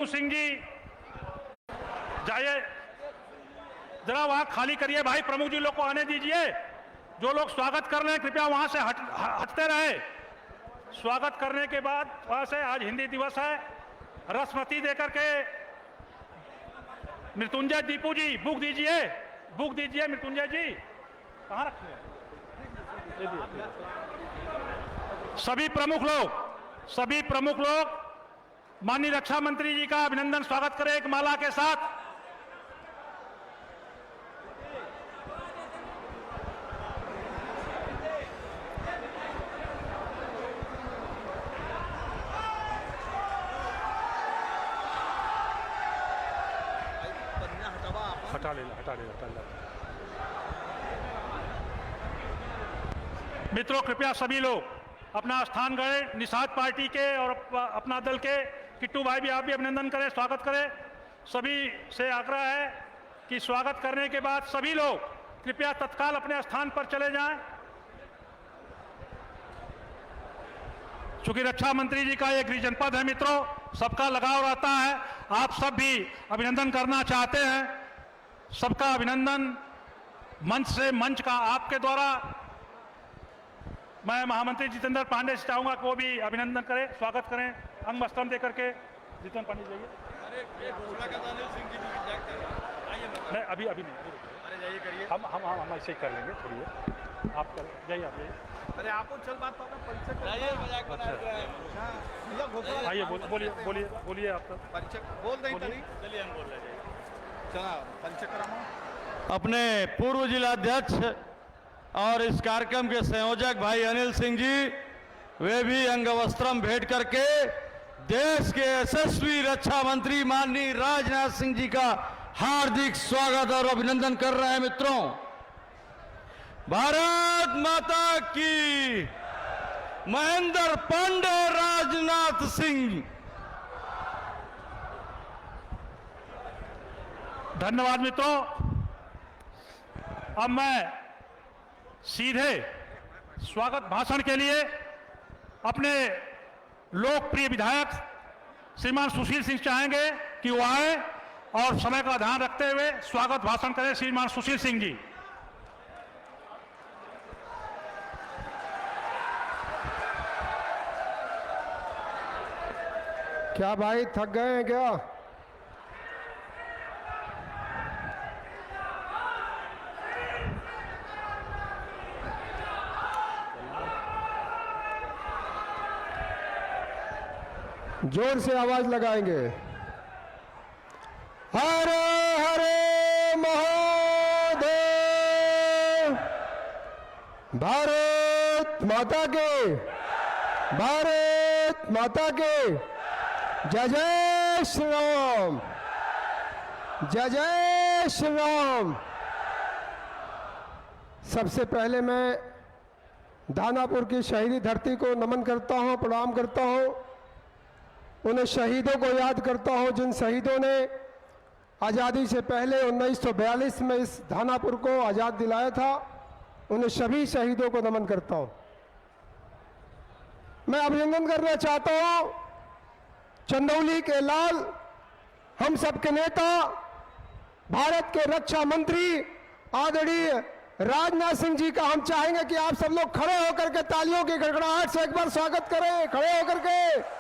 सिंह जी जाइए, जरा वहां खाली करिए भाई, प्रमुख जी लोग को आने दीजिए। जो लोग स्वागत कर रहे हैं कृपया वहां से हटते रहे। स्वागत करने के बाद वहां से, आज हिंदी दिवस है, रसमती देकर के मृत्युंजय दीपू जी बुक दीजिए, बुक दीजिए मृत्युंजय जी, कहाँ रखे हैं? सभी प्रमुख लोग माननीय रक्षा मंत्री जी का अभिनंदन स्वागत करें एक माला के साथ। हटा ले। मित्रों कृपया सभी लोग अपना स्थान गए। निषाद पार्टी के और अपना दल के किट्टू भाई भी, आप भी अभिनंदन करें, स्वागत करें। सभी से आग्रह है कि स्वागत करने के बाद सभी लोग कृपया तत्काल अपने स्थान पर चले जाएं। चूंकि रक्षा मंत्री जी का एक जनपद है मित्रों, सबका लगाव रहता है, आप सब भी अभिनंदन करना चाहते हैं। सबका अभिनंदन मंच से, मंच का आपके द्वारा। मैं महामंत्री जितेंद्र पांडे से चाहूंगा कि वो भी अभिनंदन करें, स्वागत करें अंग वस्त्रम देकर के। जितेंद्र पांडे जाइए। नहीं अभी नहीं, अरे जाइए करिए, हम ऐसे ही कर लेंगे, थोड़ी आप जाइए, आप जाइए। अरे आपको चल बात जाइए, मजाक बना रहे हैं। आइए बोलिए आप तक परिचय बोल दें, चलिए हम बोल रहे हैं। चला परिचय कराओ। अपने पूर्व जिलाध्यक्ष और इस कार्यक्रम के संयोजक भाई अनिल सिंह जी, वे भी अंग वस्त्रम भेंट करके देश के यशस्वी रक्षा मंत्री माननीय राजनाथ सिंह जी का हार्दिक स्वागत और अभिनंदन कर रहे हैं। मित्रों, भारत माता की, महेंद्र पांडे, राजनाथ सिंह। धन्यवाद मित्रों। अब मैं सीधे स्वागत भाषण के लिए अपने लोकप्रिय विधायक श्रीमान सुशील सिंह चाहेंगे कि वो आए और समय का ध्यान रखते हुए स्वागत भाषण करें। श्रीमान सुशील सिंह जी। क्या भाई थक गए हैं क्या? जोर से आवाज लगाएंगे। हर हर महादेव, भारत माता के, भारत माता के, जय जय श्री राम, जय जय श्री राम। सबसे पहले मैं दानापुर की शहीदी धरती को नमन करता हूं, प्रणाम करता हूं। उन शहीदों को याद करता हूं जिन शहीदों ने आज़ादी से पहले 1942 में इस दानापुर को आज़ाद दिलाया था। उन सभी शहीदों को नमन करता हूं। मैं अभिनंदन करना चाहता हूं चंदौली के लाल, हम सबके नेता, भारत के रक्षा मंत्री आदरणीय राजनाथ सिंह जी का हम चाहेंगे कि आप सब लोग खड़े होकर के तालियों की गड़गड़ाहट से एक बार स्वागत करें, खड़े होकर के।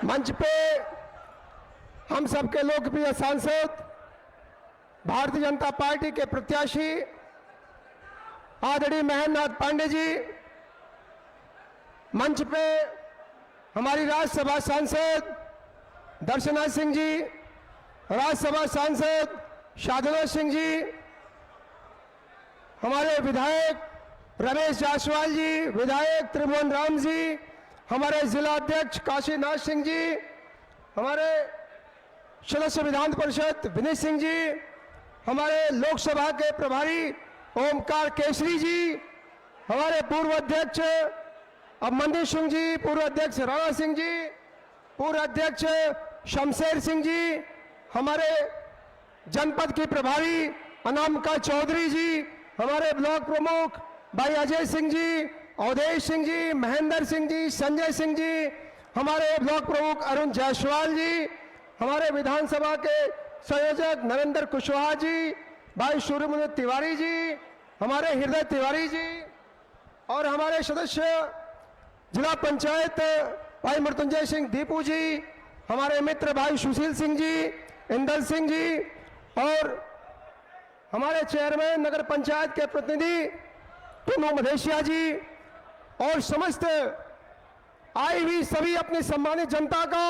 मंच पे हम सबके लोकप्रिय सांसद, भारतीय जनता पार्टी के प्रत्याशी आदरणीय महेंद्र पांडे जी, मंच पे हमारी राज्यसभा सांसद दर्शना सिंह जी, राज्यसभा सांसद साधना सिंह जी, हमारे विधायक रमेश जायसवाल जी, विधायक त्रिभुवन राम जी, हमारे जिला अध्यक्ष काशीनाथ सिंह जी, हमारे सदस्य विधान परिषद विनीत सिंह जी, हमारे लोकसभा के प्रभारी ओमकार केसरी जी, हमारे पूर्व अध्यक्ष अभिमन्यु सिंह जी, पूर्व अध्यक्ष राणा सिंह जी, पूर्व अध्यक्ष शमशेर सिंह जी, हमारे जनपद के प्रभारी अनामिका चौधरी जी, हमारे ब्लॉक प्रमुख भाई अजय सिंह जी, अवधेश सिंह जी, महेंद्र सिंह जी, संजय सिंह जी, हमारे ब्लॉक प्रमुख अरुण जायसवाल जी, हमारे विधानसभा के संयोजक नरेंद्र कुशवाहा जी, भाई सूर्यमुनि तिवारी जी, हमारे हृदय तिवारी जी, और हमारे सदस्य जिला पंचायत भाई मृत्युंजय सिंह दीपू जी, हमारे मित्र भाई सुशील सिंह जी, इंदर सिंह जी, और हमारे चेयरमैन नगर पंचायत के प्रतिनिधि टुनू मधेशिया जी, और समस्त आई हुई सभी अपनी सम्मानित जनता का,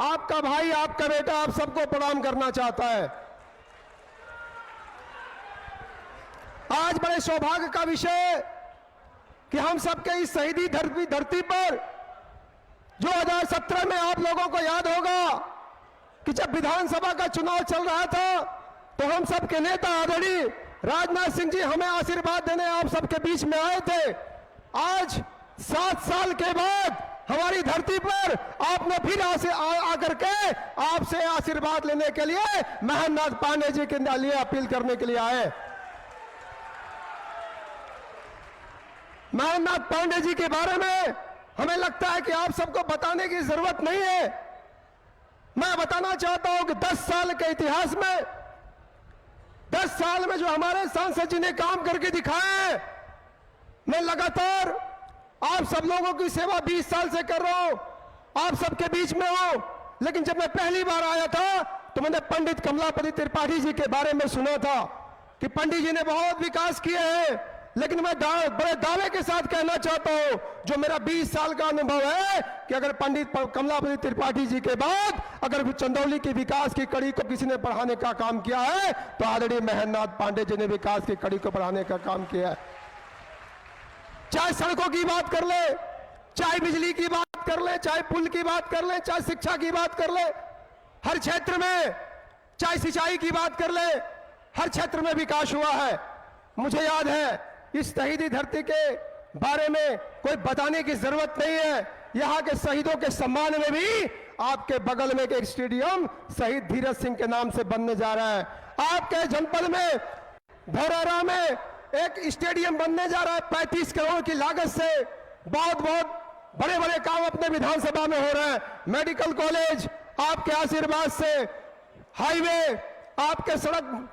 आपका भाई, आपका बेटा, आप सबको प्रणाम करना चाहता है। आज बड़े सौभाग्य का विषय कि हम सबके इस शहीदी धरती पर, जो 2017 में आप लोगों को याद होगा कि जब विधानसभा का चुनाव चल रहा था तो हम सबके नेता आदरणीय राजनाथ सिंह जी हमें आशीर्वाद देने आप सबके बीच में आए थे। आज 7 साल के बाद हमारी धरती पर आपने फिर आकर के आपसे आशीर्वाद लेने के लिए महेंद्र नाथ पांडे जी के लिए अपील करने के लिए आए। महेंद्र नाथ पांडे जी के बारे में हमें लगता है कि आप सबको बताने की जरूरत नहीं है। मैं बताना चाहता हूं कि 10 साल के इतिहास में, 10 साल में जो हमारे सांसद जी ने काम करके दिखाया है, मैं लगातार आप सब लोगों की सेवा 20 साल से कर रहा हूं, आप सबके बीच में हूं। लेकिन जब मैं पहली बार आया था तो मैंने पंडित कमलापति त्रिपाठी जी के बारे में सुना था कि पंडित जी ने बहुत विकास किए हैं। लेकिन मैं बड़े दावे के साथ कहना चाहता हूं, जो मेरा 20 साल का अनुभव है, कि अगर पंडित कमलापति त्रिपाठी जी के बाद अगर चंदौली के विकास की कड़ी को किसी ने बढ़ाने का काम किया है तो आदरणीय महेंद्र नाथ पांडे जी ने विकास की कड़ी को बढ़ाने का काम किया है। चाहे सड़कों की बात कर ले, चाहे बिजली की बात कर ले, चाहे पुल की बात कर ले, चाहे शिक्षा की बात कर ले, हर क्षेत्र में, चाहे सिंचाई की बात कर ले, हर क्षेत्र में विकास हुआ है। मुझे याद है इस शहीदी धरती के बारे में कोई बताने की जरूरत नहीं है। यहां के शहीदों के सम्मान में भी आपके बगल में एक स्टेडियम शहीद धीरज सिंह के नाम से बनने जा रहा है। आपके जनपद में धौरारा में एक स्टेडियम बनने जा रहा है 35 करोड़ की लागत से। बहुत बड़े बड़े काम अपने विधानसभा में हो रहे हैं। मेडिकल कॉलेज आपके आशीर्वाद से, हाईवे आपके सड़क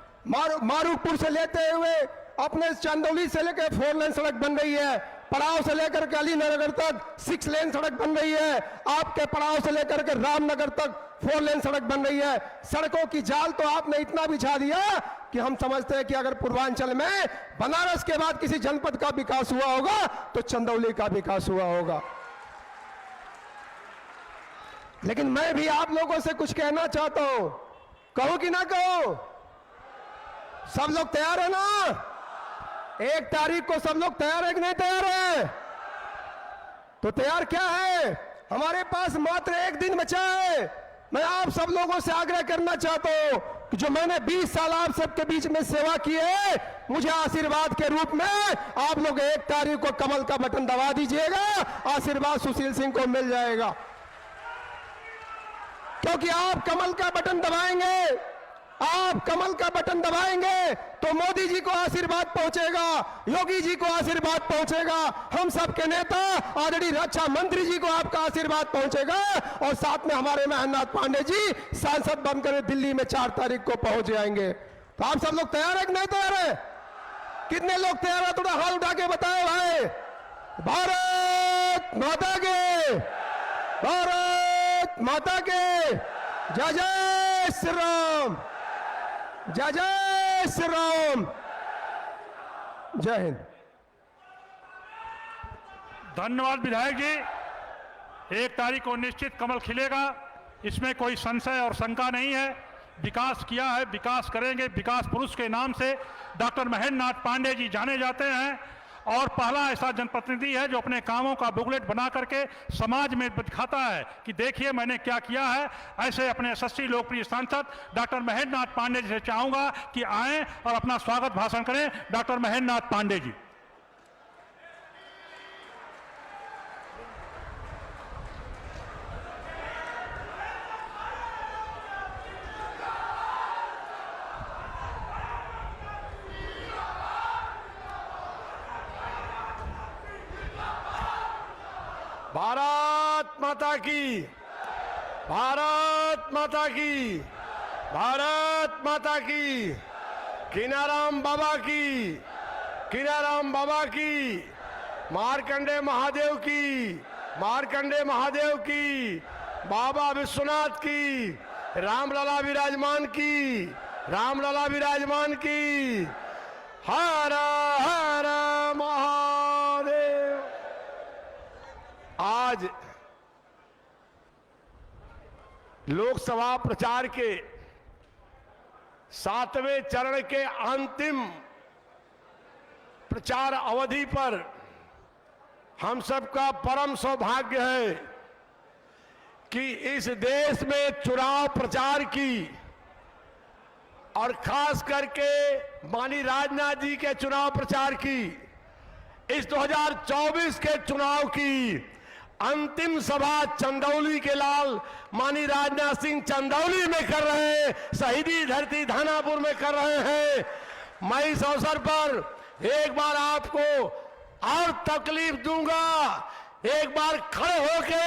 मारूपुर से लेते हुए अपने चंदौली से लेकर 4 लेन सड़क बन रही है। पड़ाव से लेकर के अलीनगर तक 6 लेन सड़क बन रही है। आपके पड़ाव से लेकर के रामनगर तक 4 लेन सड़क बन रही है। सड़कों की जाल तो आपने इतना बिछा दिया कि हम समझते हैं कि अगर पूर्वांचल में बनारस के बाद किसी जनपद का विकास हुआ होगा तो चंदौली का विकास हुआ होगा। लेकिन मैं भी आप लोगों से कुछ कहना चाहता हूं, कहो कि ना कहो? सब लोग तैयार है ना? 1 तारीख को सब लोग तैयार है कि नहीं तैयार है? तो तैयार क्या है? हमारे पास मात्र 1 दिन बचा है। मैं आप सब लोगों से आग्रह करना चाहता हूं कि जो मैंने 20 साल आप सबके बीच में सेवा की है, मुझे आशीर्वाद के रूप में आप लोग 1 तारीख को कमल का बटन दबा दीजिएगा। आशीर्वाद सुशील सिंह को मिल जाएगा, क्योंकि आप कमल का बटन दबाएंगे, आप कमल का बटन दबाएंगे तो मोदी जी को आशीर्वाद पहुंचेगा, योगी जी को आशीर्वाद पहुंचेगा, हम सबके नेता आदरणीय रक्षा मंत्री जी को आपका आशीर्वाद पहुंचेगा, और साथ में हमारे महेंद्र नाथ पांडे जी सांसद बनकर दिल्ली में 4 तारीख को पहुंच जाएंगे। तो आप सब लोग तैयार है कि नहीं तैयार है? कितने लोग तैयार है? थोड़ा हाथ उठा के बताओ भाई। भारत माता के, भारत माता के जय जय श्री राम, जय जय श्री राम, जय हिंद। धन्यवाद विधायक जी। 1 तारीख को निश्चित कमल खिलेगा, इसमें कोई संशय और शंका नहीं है। विकास किया है, विकास करेंगे। विकास पुरुष के नाम से डॉक्टर महेंद्र नाथ पांडे जी जाने जाते हैं, और पहला ऐसा जनप्रतिनिधि है जो अपने कामों का बुकलेट बना करके समाज में दिखाता है कि देखिए मैंने क्या किया है। ऐसे अपने यशस्वी लोकप्रिय सांसद डॉक्टर महेंद्र नाथ पांडे जी से चाहूंगा कि आएं और अपना स्वागत भाषण करें। डॉक्टर महेंद्र नाथ पांडे जी। भारत माता की, भारत माता की, भारत माता की, कीनाराम बाबा की, कीनाराम बाबा की, मार्कंडे महादेव की, मार्कंडे महादेव की, बाबा विश्वनाथ की, रामलला विराजमान की, रामलला विराजमान की। हर हर महादेव। आज लोकसभा प्रचार के 7वें चरण के अंतिम प्रचार अवधि पर हम सबका परम सौभाग्य है कि इस देश में चुनाव प्रचार की और खास करके माननीय राजनाथ जी के चुनाव प्रचार की, इस 2024 के चुनाव की अंतिम सभा चंदौली के लाल माननीय राजनाथ सिंह चंदौली में कर रहे हैं, शहीदी धरती धानापुर में कर रहे हैं। मैं इस अवसर पर एक बार आपको और तकलीफ दूंगा, एक बार खड़े होके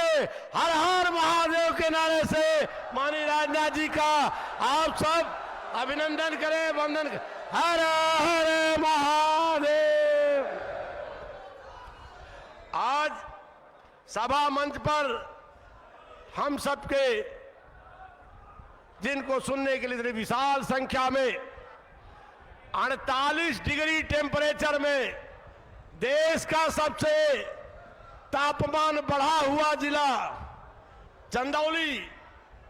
हर हर महादेव के नारे से माननीय राजनाथ जी का आप सब अभिनंदन करें, वंदन करें। हर हर महादेव। आज सभा मंच पर हम सबके जिनको सुनने के लिए इतनी विशाल संख्या में 48 डिग्री टेम्परेचर में देश का सबसे तापमान बढ़ा हुआ जिला चंदौली,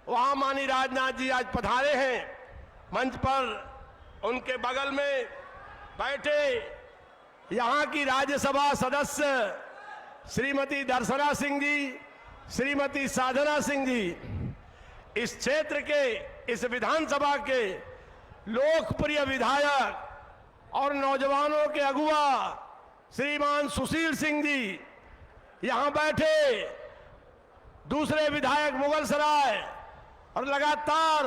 वहां माननीय राजनाथ जी आज पधारे हैं। मंच पर उनके बगल में बैठे यहां की राज्यसभा सदस्य श्रीमती दर्शना सिंह जी, श्रीमती साधना सिंह जी, इस क्षेत्र के, इस विधानसभा के लोकप्रिय विधायक और नौजवानों के अगुवा श्रीमान सुशील सिंह जी यहां बैठे, दूसरे विधायक मुगलसराय और लगातार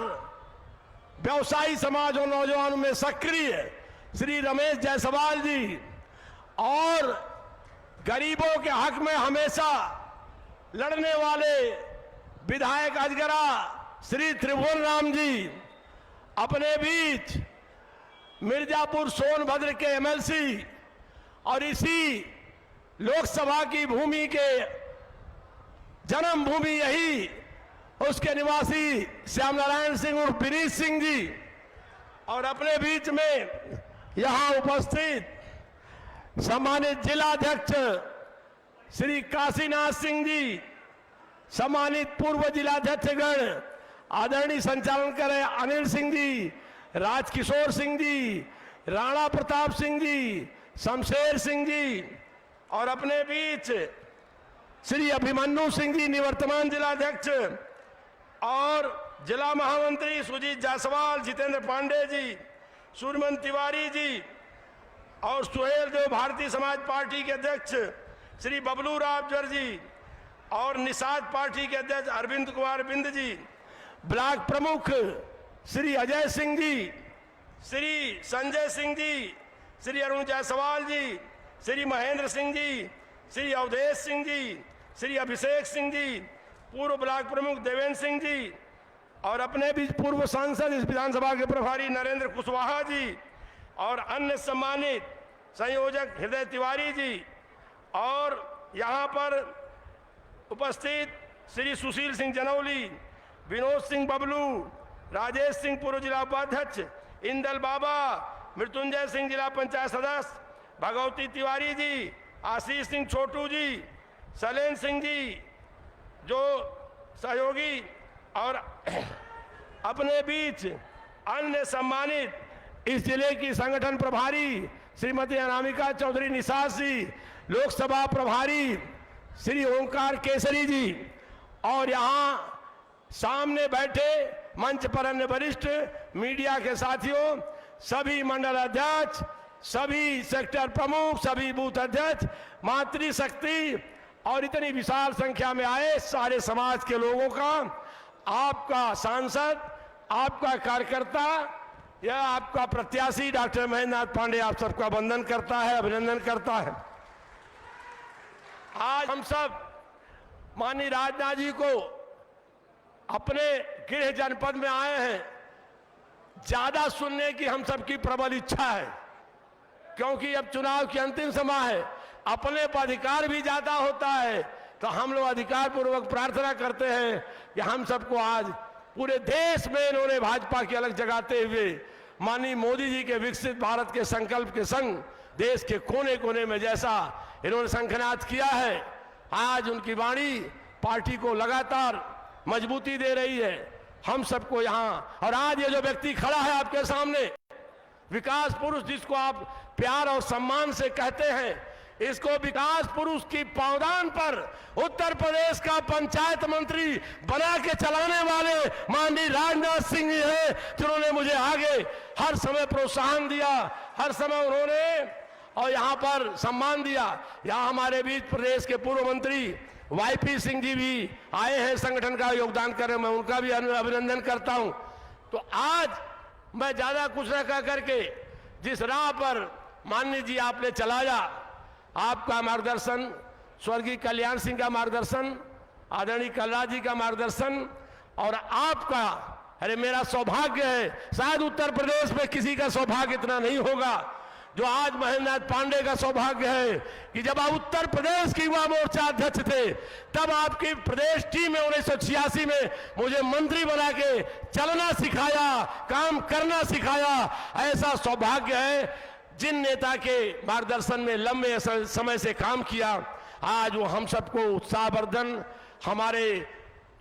व्यवसायी समाज और नौजवानों में सक्रिय श्री रमेश जायसवाल जी और गरीबों के हक में हमेशा लड़ने वाले विधायक अजगरा श्री त्रिभुवन राम जी, अपने बीच मिर्जापुर सोनभद्र के एमएलसी और इसी लोकसभा की भूमि के जन्मभूमि यही उसके निवासी श्याम नारायण सिंह उर्फ विनीत सिंह जी, और अपने बीच में यहां उपस्थित सम्मानित जिलाध्यक्ष श्री काशीनाथ सिंह जी, सम्मानित पूर्व जिलाध्यक्षगण आदरणीय संचालन करे अनिल सिंह जी, राजकिशोर सिंह जी, राणा प्रताप सिंह जी, शमशेर सिंह जी, और अपने बीच श्री अभिमन्यु सिंह जी निवर्तमान जिलाध्यक्ष और जिला महामंत्री सुजीत जायसवाल, जितेंद्र पांडे जी, सूर्यमन तिवारी जी और सुहेल देव भारतीय समाज पार्टी के अध्यक्ष श्री बबलू रावजर जी और निषाद पार्टी के अध्यक्ष अरविंद कुमार बिंद जी, ब्लॉक प्रमुख श्री अजय सिंह जी, श्री संजय सिंह जी, श्री अरुण जायसवाल जी, श्री महेंद्र सिंह जी, श्री अवधेश सिंह जी, श्री अभिषेक सिंह जी, पूर्व ब्लॉक प्रमुख देवेंद्र सिंह जी और अपने भी पूर्व सांसद इस विधानसभा के प्रभारी नरेंद्र कुशवाहा जी और अन्य सम्मानित संयोजक हृदय तिवारी जी और यहाँ पर उपस्थित श्री सुशील सिंह जनौली, विनोद सिंह बबलू, राजेश सिंह पूर्व जिला उपाध्यक्ष, इंदल बाबा, मृत्युंजय सिंह जिला पंचायत सदस्य, भगवती तिवारी जी, आशीष सिंह छोटू जी, सलेन सिंह जी जो सहयोगी और अपने बीच अन्य सम्मानित इस जिले की संगठन प्रभारी श्रीमती अनामिका चौधरी निषाद जी, लोकसभा प्रभारी श्री ओंकार केसरी जी और यहाँ सामने बैठे मंच पर अन्य वरिष्ठ मीडिया के साथियों, सभी मंडल अध्यक्ष, सभी सेक्टर प्रमुख, सभी बूथ अध्यक्ष, मातृशक्ति और इतनी विशाल संख्या में आए सारे समाज के लोगों का, आपका सांसद, आपका कार्यकर्ता, यह आपका प्रत्याशी डॉक्टर महेंद्र नाथ पांडे आप सबका वंदन करता है, अभिनंदन करता है। आज हम सब माननीय राजनाथ जी को अपने गृह जनपद में आए हैं, ज्यादा सुनने की हम सबकी प्रबल इच्छा है, क्योंकि अब चुनाव की अंतिम समय है, अपने पर अधिकार भी ज्यादा होता है। तो हम लोग अधिकार पूर्वक प्रार्थना करते हैं कि हम सबको आज पूरे देश में इन्होंने भाजपा की अलग जगाते हुए माननीय मोदी जी के विकसित भारत के संकल्प के संग देश के कोने कोने में जैसा इन्होंने शंखनाद किया है, आज उनकी वाणी पार्टी को लगातार मजबूती दे रही है। हम सबको यहाँ, और आज ये जो व्यक्ति खड़ा है आपके सामने, विकास पुरुष जिसको आप प्यार और सम्मान से कहते हैं, इसको विकास पुरुष की पावदान पर उत्तर प्रदेश का पंचायत मंत्री बना के चलाने वाले माननीय राजनाथ सिंह जी हैं, जिन्होंने मुझे आगे हर समय प्रोत्साहन दिया, हर समय उन्होंने और यहाँ पर सम्मान दिया। यहाँ हमारे बीच प्रदेश के पूर्व मंत्री वाईपी सिंह जी भी आए हैं संगठन का योगदान करने, मैं उनका भी अभिनंदन करता हूं। तो आज मैं ज्यादा कुछ न कह करके जिस राह पर माननीय जी आपने चलाया, आपका मार्गदर्शन, स्वर्गीय कल्याण सिंह का मार्गदर्शन, आदरणीय कलराज जी का मार्गदर्शन और आपका, अरे मेरा सौभाग्य है, शायद उत्तर प्रदेश में किसी का सौभाग्य इतना नहीं होगा जो आज महेंद्रनाथ पांडे का सौभाग्य है कि जब आप उत्तर प्रदेश की युवा मोर्चा अध्यक्ष थे, तब आपकी प्रदेश टीम में 1986 में मुझे मंत्री बना के चलना सिखाया, काम करना सिखाया। ऐसा सौभाग्य है, जिन नेता के मार्गदर्शन में लंबे समय से काम किया, आज वो हम सबको उत्साहवर्धन हमारे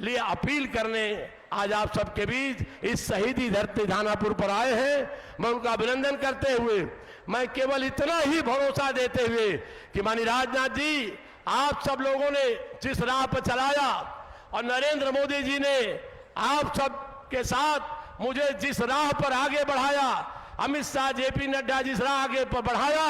लिए अपील करने आज आप सबके बीच इस शहीदी धरती दानापुर पर आए हैं। मैं उनका अभिनंदन करते हुए मैं केवल इतना ही भरोसा देते हुए कि माननीय राजनाथ जी, आप सब लोगों ने जिस राह पर चलाया और नरेंद्र मोदी जी ने आप सब के साथ मुझे जिस राह पर आगे बढ़ाया, अमित शाह, जेपी नड्डा जिस राह आगे पर बढ़ाया,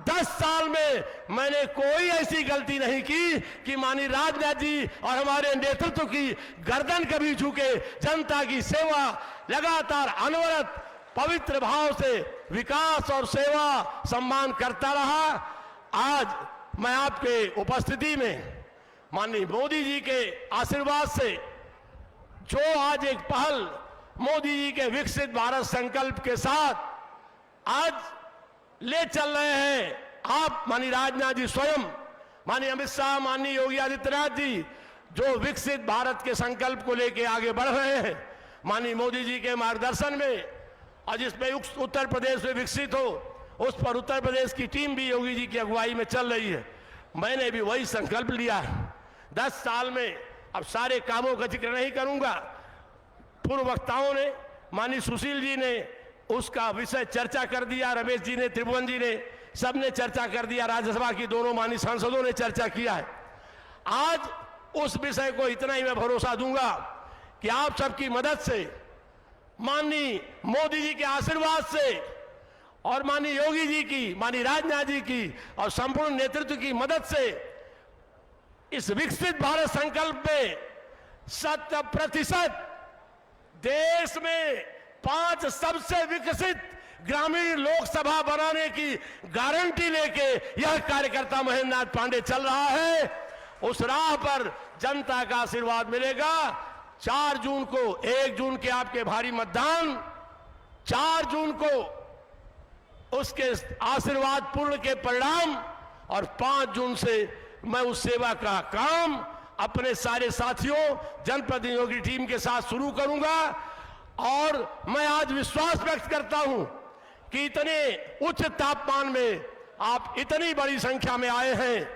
10 साल में मैंने कोई ऐसी गलती नहीं की कि माननीय राजनाथ जी और हमारे नेतृत्व की गर्दन कभी झुके। जनता की सेवा लगातार अनवरत पवित्र भाव से विकास और सेवा सम्मान करता रहा। आज मैं आपके उपस्थिति में माननीय मोदी जी के आशीर्वाद से जो आज एक पहल मोदी जी के विकसित भारत संकल्प के साथ आज ले चल रहे हैं, आप माननीय राजनाथ जी स्वयं, माननीय अमित शाह, माननीय योगी आदित्यनाथ जी जो विकसित भारत के संकल्प को लेकर आगे बढ़ रहे हैं, माननीय मोदी जी के मार्गदर्शन में, और जिसमें उत्तर प्रदेश में विकसित हो, उस पर उत्तर प्रदेश की टीम भी योगी जी की अगुवाई में चल रही है। मैंने भी वही संकल्प लिया है 10 साल में। अब सारे कामों का जिक्र नहीं करूंगा, पूर्व वक्ताओं ने, माननीय सुशील जी ने उसका विषय चर्चा कर दिया, रमेश जी ने, त्रिभुवन जी ने, सबने चर्चा कर दिया, राज्यसभा की दोनों माननीय सांसदों ने चर्चा किया है। आज उस विषय को इतना ही मैं भरोसा दूंगा कि आप सबकी मदद से, माननीय मोदी जी के आशीर्वाद से और माननीय योगी जी की, माननीय राजनाथ जी की और संपूर्ण नेतृत्व की मदद से इस विकसित भारत संकल्प में 100% देश में 5 सबसे विकसित ग्रामीण लोकसभा बनाने की गारंटी लेके यह कार्यकर्ता महेंद्रनाथ पांडे चल रहा है। उस राह पर जनता का आशीर्वाद मिलेगा। 4 जून को, 1 जून के आपके भारी मतदान, 4 जून को उसके आशीर्वाद पूर्ण के परिणाम, और 5 जून से मैं उस सेवा का काम अपने सारे साथियों, जनप्रतिनिधियों की टीम के साथ शुरू करूंगा। और मैं आज विश्वास व्यक्त करता हूं कि इतने उच्च तापमान में आप इतनी बड़ी संख्या में आए हैं,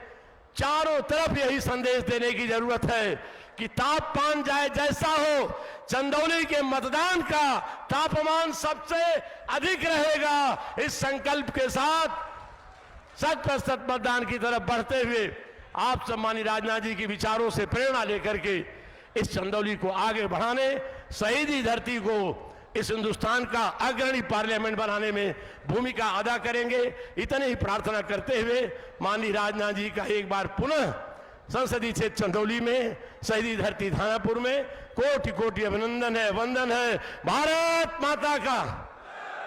चारों तरफ यही संदेश देने की जरूरत है कि तापमान चाहे जैसा हो, चंदौली के मतदान का तापमान सबसे अधिक रहेगा। इस संकल्प के साथ 100% मतदान की तरफ बढ़ते हुए आप सम्मानित राजनाथ जी के विचारों से प्रेरणा लेकर के इस चंदौली को आगे बढ़ाने, शहीदी धरती को इस हिंदुस्तान का अग्रणी पार्लियामेंट बनाने में भूमिका अदा करेंगे। इतनी ही प्रार्थना करते हुए माननीय राजनाथ जी का एक बार पुनः संसदीय क्षेत्र चंदौली में, शहीदी धरती दानापुर में कोटि कोटि अभिनंदन है, वंदन है। भारत माता का,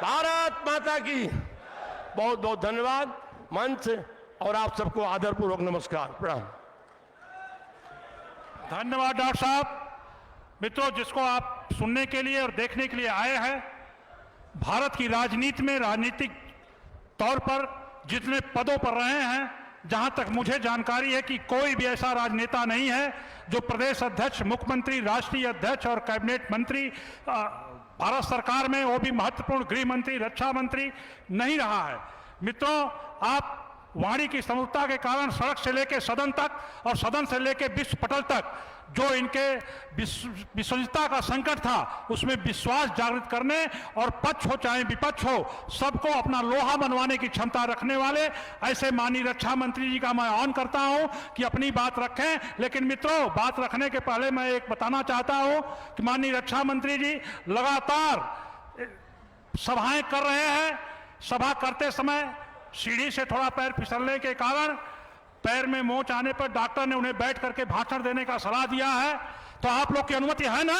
भारत माता की बहुत बहुत धन्यवाद। मंच और आप सबको आदरपूर्वक नमस्कार, प्रणाम। धन्यवाद डॉक्टर साहब। मित्रों, जिसको आप सुनने के लिए और देखने के लिए आए हैं, भारत की राजनीति में राजनीतिक तौर पर जितने पदों पर रहे हैं, जहां तक मुझे जानकारी है कि कोई भी ऐसा राजनेता नहीं है जो प्रदेश अध्यक्ष, मुख्यमंत्री, राष्ट्रीय अध्यक्ष और कैबिनेट मंत्री भारत सरकार में, वो भी महत्वपूर्ण गृह मंत्री, रक्षा मंत्री नहीं रहा है। मित्रों, आप वाणी की समरूपता के कारण सड़क से लेकर सदन तक और सदन से लेकर विश्व पटल तक जो इनके विश्वसनीयता का संकट था, उसमें विश्वास जागृत करने और पक्ष हो चाहे विपक्ष हो, सबको अपना लोहा मनवाने की क्षमता रखने वाले ऐसे माननीय रक्षा मंत्री जी का मैं आह्वान करता हूं कि अपनी बात रखें। लेकिन मित्रों, बात रखने के पहले मैं एक बताना चाहता हूं कि माननीय रक्षा मंत्री जी लगातार सभाएं कर रहे हैं। सभा करते समय सीढ़ी से थोड़ा पैर फिसलने के कारण पैर में मोच आने पर डॉक्टर ने उन्हें बैठ करके भाषण देने का सलाह दिया है। तो आप लोग की अनुमति है ना?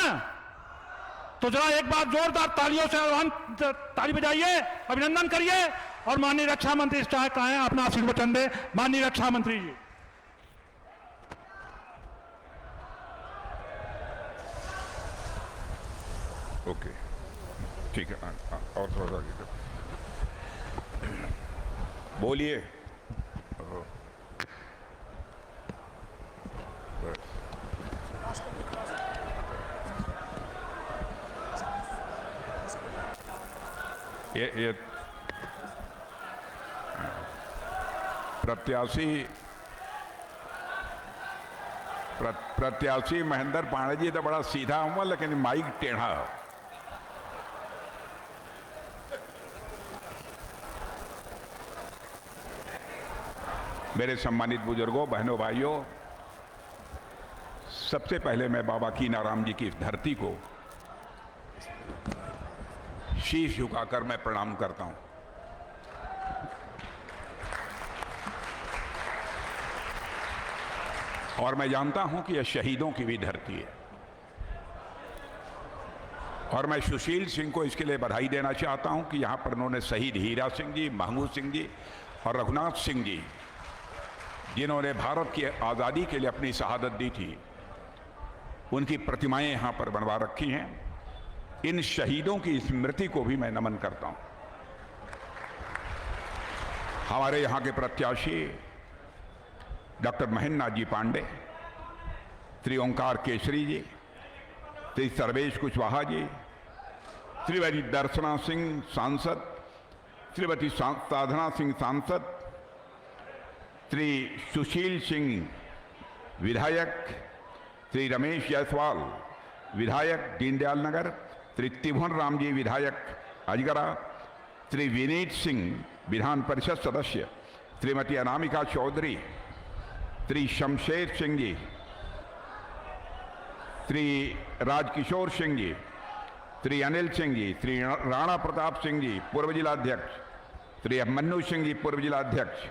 तो जरा एक बार जोरदार तालियों से ताली बजाइए, अभिनंदन करिए और माननीय रक्षा मंत्री चाहे कहें अपना आशीर्वचन दे। माननीय रक्षा मंत्री जी। ओके, ठीक है, और थोड़ा सा बोलिए। ये प्रत्याशी महेंद्र पांडे जी तो बड़ा सीधा हुआ, लेकिन माइक टेढ़ा है। मेरे सम्मानित बुजुर्गों, बहनों, भाइयों, सबसे पहले मैं बाबा कीनाराम जी की इस धरती को शीश झुकाकर मैं प्रणाम करता हूं। और मैं जानता हूं कि यह शहीदों की भी धरती है, और मैं सुशील सिंह को इसके लिए बधाई देना चाहता हूं कि यहां पर उन्होंने शहीद हीरा सिंह जी, महमूद सिंह जी और रघुनाथ सिंह जी, जिन्होंने भारत की आज़ादी के लिए अपनी शहादत दी थी, उनकी प्रतिमाएं यहां पर बनवा रखी हैं। इन शहीदों की स्मृति को भी मैं नमन करता हूं। हमारे यहां के प्रत्याशी डॉक्टर महेंद्र नाथ जी पांडे, श्री ओंकार केसरी जी, श्री सर्वेश कुशवाहा जी, श्रीमती दर्शना सिंह सांसद, श्रीमती साधना सिंह सांसद, श्री सुशील सिंह विधायक, श्री रमेश जायसवाल विधायक दीनदयाल नगर, श्री त्रिभुवन राम जी विधायक अजगरा, श्री विनीत सिंह विधान परिषद सदस्य, श्रीमती अनामिका चौधरी, श्री शमशेर सिंह जी, श्री राजकिशोर सिंह जी, श्री अनिल सिंह जी, श्री राणा प्रताप सिंह जी पूर्व जिलाध्यक्ष, श्री अभिमन्यु सिंह जी पूर्व जिलाध्यक्ष,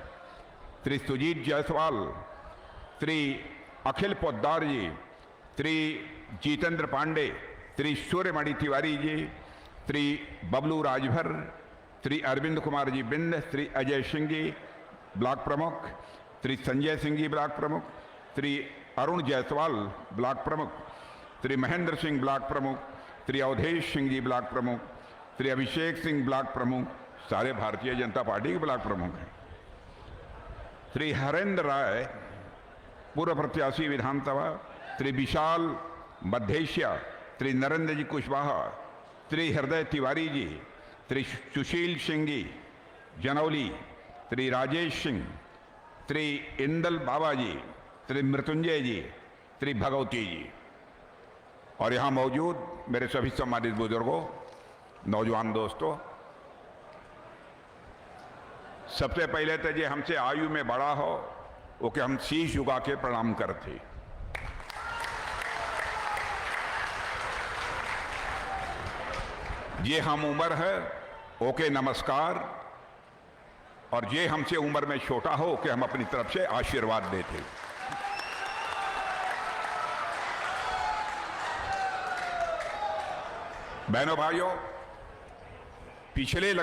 श्री सुजीत जायसवाल, श्री अखिल पोद्दार जी, श्री जितेंद्र पांडे, श्री सूर्यमणि तिवारी जी, श्री बबलू राजभर, श्री अरविंद कुमार जी बिंद, श्री अजय सिंह जी ब्लॉक प्रमुख, श्री संजय सिंह जी ब्लॉक प्रमुख, श्री अरुण जायसवाल ब्लॉक प्रमुख, श्री महेंद्र सिंह ब्लॉक प्रमुख, श्री अवधेश सिंह जी ब्लॉक प्रमुख, श्री अभिषेक सिंह ब्लॉक प्रमुख, सारे भारतीय जनता पार्टी के ब्लॉक प्रमुख हैं। श्री हरेंद्र राय पूर्व प्रत्याशी विधानसभा, श्री विशाल मध्येशिया, श्री नरेंद्र जी कुशवाहा, श्री हृदय तिवारी जी, श्री सुशील सिंह जी जनौली, श्री राजेश सिंह, श्री इंदल बाबा जी, श्री मृत्युंजय जी, श्री भगवती जी, और यहाँ मौजूद मेरे सभी सम्मानित बुजुर्गों, नौजवान दोस्तों, सबसे पहले तो ये हमसे आयु में बड़ा हो वो कि हम शीश झुका के प्रणाम करते। ये हम उम्र है ओके नमस्कार, और ये हमसे उम्र में छोटा हो कि हम अपनी तरफ से आशीर्वाद देते। बहनों भाइयों, पिछले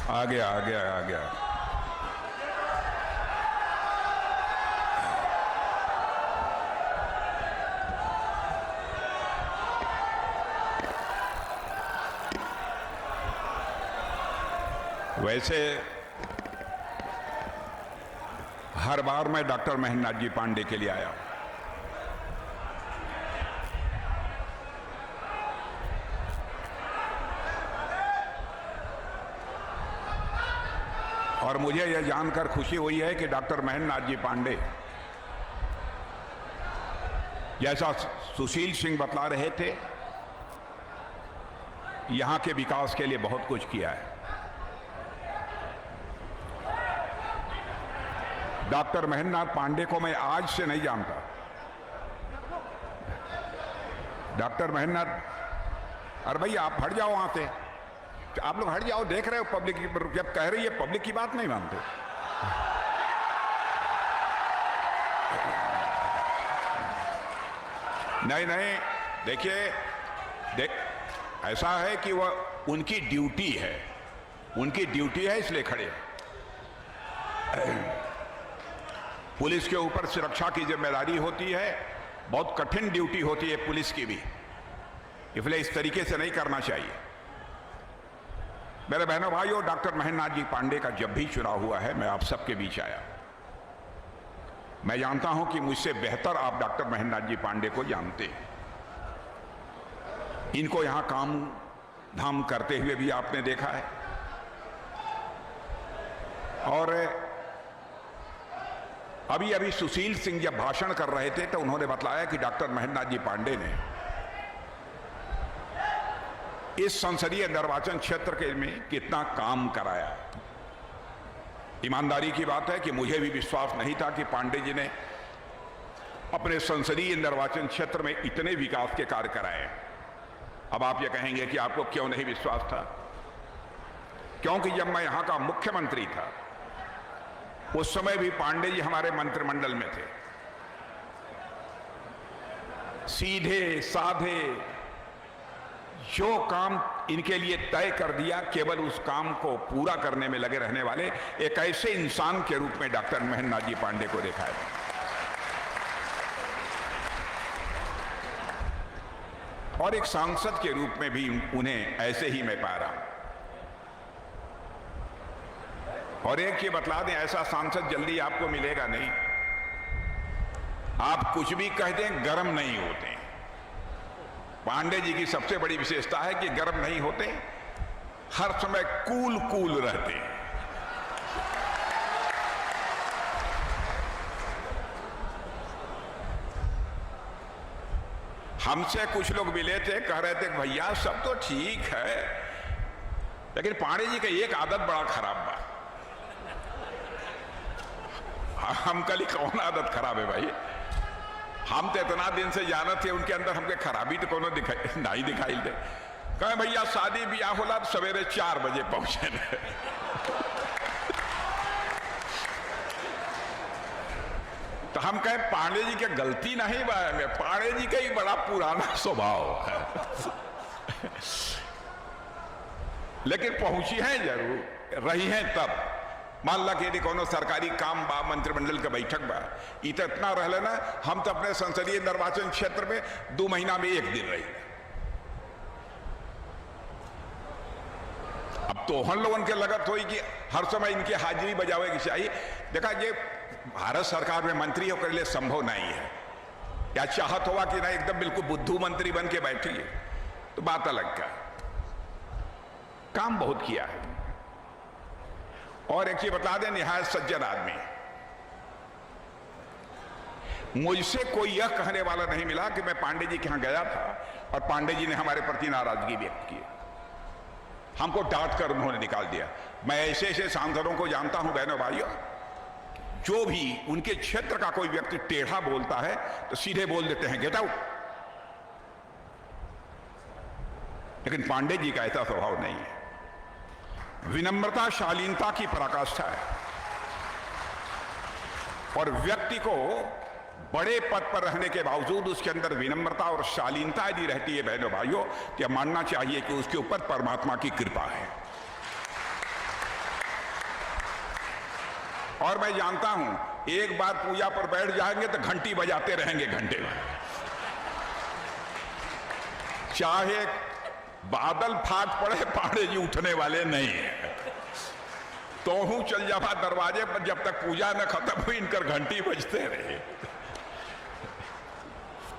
आ गया आ गया आ गया। वैसे हर बार मैं डॉक्टर महेंद्रनाथ जी पांडे के लिए आया हूं, और मुझे यह जानकर खुशी हुई है कि डॉक्टर महेंद्रनाथ जी पांडे, जैसा सुशील सिंह बतला रहे थे, यहां के विकास के लिए बहुत कुछ किया है। डॉक्टर महेंद्रनाथ पांडे को मैं आज से नहीं जानता। डॉक्टर महेंद्रनाथ, अरे भाई आप हट जाओ वहां से, आप लोग हट जाओ, देख रहे हो पब्लिक जब कह रही है पब्लिक की बात नहीं मानते। नहीं नहीं, देखिए ऐसा है कि वह उनकी ड्यूटी है, उनकी ड्यूटी है इसलिए खड़े हैं। पुलिस के ऊपर सुरक्षा की जिम्मेदारी होती है, बहुत कठिन ड्यूटी होती है पुलिस की भी, इसलिए इस तरीके से नहीं करना चाहिए। मेरे बहनों भाइयों, डॉक्टर महेंद्रनाथ जी पांडे का जब भी चुनाव हुआ है मैं आप सबके बीच आया। मैं जानता हूं कि मुझसे बेहतर आप डॉक्टर महेंद्रनाथ जी पांडे को जानते हैं। इनको यहां काम धाम करते हुए भी आपने देखा है, और अभी अभी सुशील सिंह जब भाषण कर रहे थे तो उन्होंने बतलाया कि डॉक्टर महेंद्रनाथ जी पांडे ने इस संसदीय निर्वाचन क्षेत्र के में कितना काम कराया। ईमानदारी की बात है कि मुझे भी विश्वास नहीं था कि पांडे जी ने अपने संसदीय निर्वाचन क्षेत्र में इतने विकास के कार्य कराए। अब आप ये कहेंगे कि आपको क्यों नहीं विश्वास था? क्योंकि जब मैं यहां का मुख्यमंत्री था उस समय भी पांडे जी हमारे मंत्रिमंडल में थे। सीधे साधे जो काम इनके लिए तय कर दिया, केवल उस काम को पूरा करने में लगे रहने वाले एक ऐसे इंसान के रूप में डॉक्टर महेंद्रनाथ जी पांडे को देखा है। और एक सांसद के रूप में भी उन्हें ऐसे ही मैं पा रहा हूं। और एक ये बतला दें, ऐसा सांसद जल्दी आपको मिलेगा नहीं। आप कुछ भी कह दें, गर्म नहीं होते। पांडे जी की सबसे बड़ी विशेषता है कि गर्म नहीं होते, हर समय कूल कूल रहते हैं। हमसे कुछ लोग मिले थे, कह रहे थे भैया सब तो ठीक है, लेकिन पांडे जी का एक आदत बड़ा खराब बा। हम कल कौन आदत खराब है भाई? हम तो इतना दिन से जानत थे उनके अंदर हमके खराबी तो कोनो नहीं दिखाई दे। कहे भैया शादी ब्याह होला सवेरे 4 बजे पहुंचे। तो हम कहे पांडे जी के गलती नहीं बा में, पांडे जी का ही बड़ा पुराना स्वभाव है। लेकिन पहुंची है जरूर, रही है तब। मान ला कि यदि कोनो सरकारी काम बा, मंत्रिमंडल का बैठक बा, इतना रह लेना, हम तो अपने संसदीय निर्वाचन क्षेत्र में 2 महीना में 1 दिन रही। अब तो हम लोगों के लगत हुई कि हर समय इनकी हाजिरी बजावे की चाहिए। देखा, ये भारत सरकार में मंत्री होकर लिए संभव नहीं है। या चाहत होगा कि ना एकदम बिल्कुल बुद्धू मंत्री बन के बैठी है तो बात अलग का। काम बहुत किया है। और एक चीज बता दें, निहायत सज्जन आदमी। मुझसे कोई यह कहने वाला नहीं मिला कि मैं पांडे जी के यहां गया था और पांडे जी ने हमारे प्रति नाराजगी व्यक्त की, हमको डांट कर उन्होंने निकाल दिया। मैं ऐसे ऐसे सांसदों को जानता हूं बहनों भाइयों, जो भी उनके क्षेत्र का कोई व्यक्ति टेढ़ा बोलता है तो सीधे बोल देते हैं गेट आउट। लेकिन पांडे जी का ऐसा स्वभाव नहीं है। विनम्रता शालीनता की पराकाष्ठा है, और व्यक्ति को बड़े पद पर रहने के बावजूद उसके अंदर विनम्रता और शालीनता यदि रहती है बहनों भाइयों, तो यह मानना चाहिए कि उसके ऊपर परमात्मा की कृपा है। और मैं जानता हूं एक बार पूजा पर बैठ जाएंगे तो घंटी बजाते रहेंगे घंटे में, चाहे बादल फाट पड़े पांडे जी उठने वाले नहीं है। तो हूं चल जावा दरवाजे पर, जब तक पूजा न खत्म हुई इनकर घंटी बजते रहे।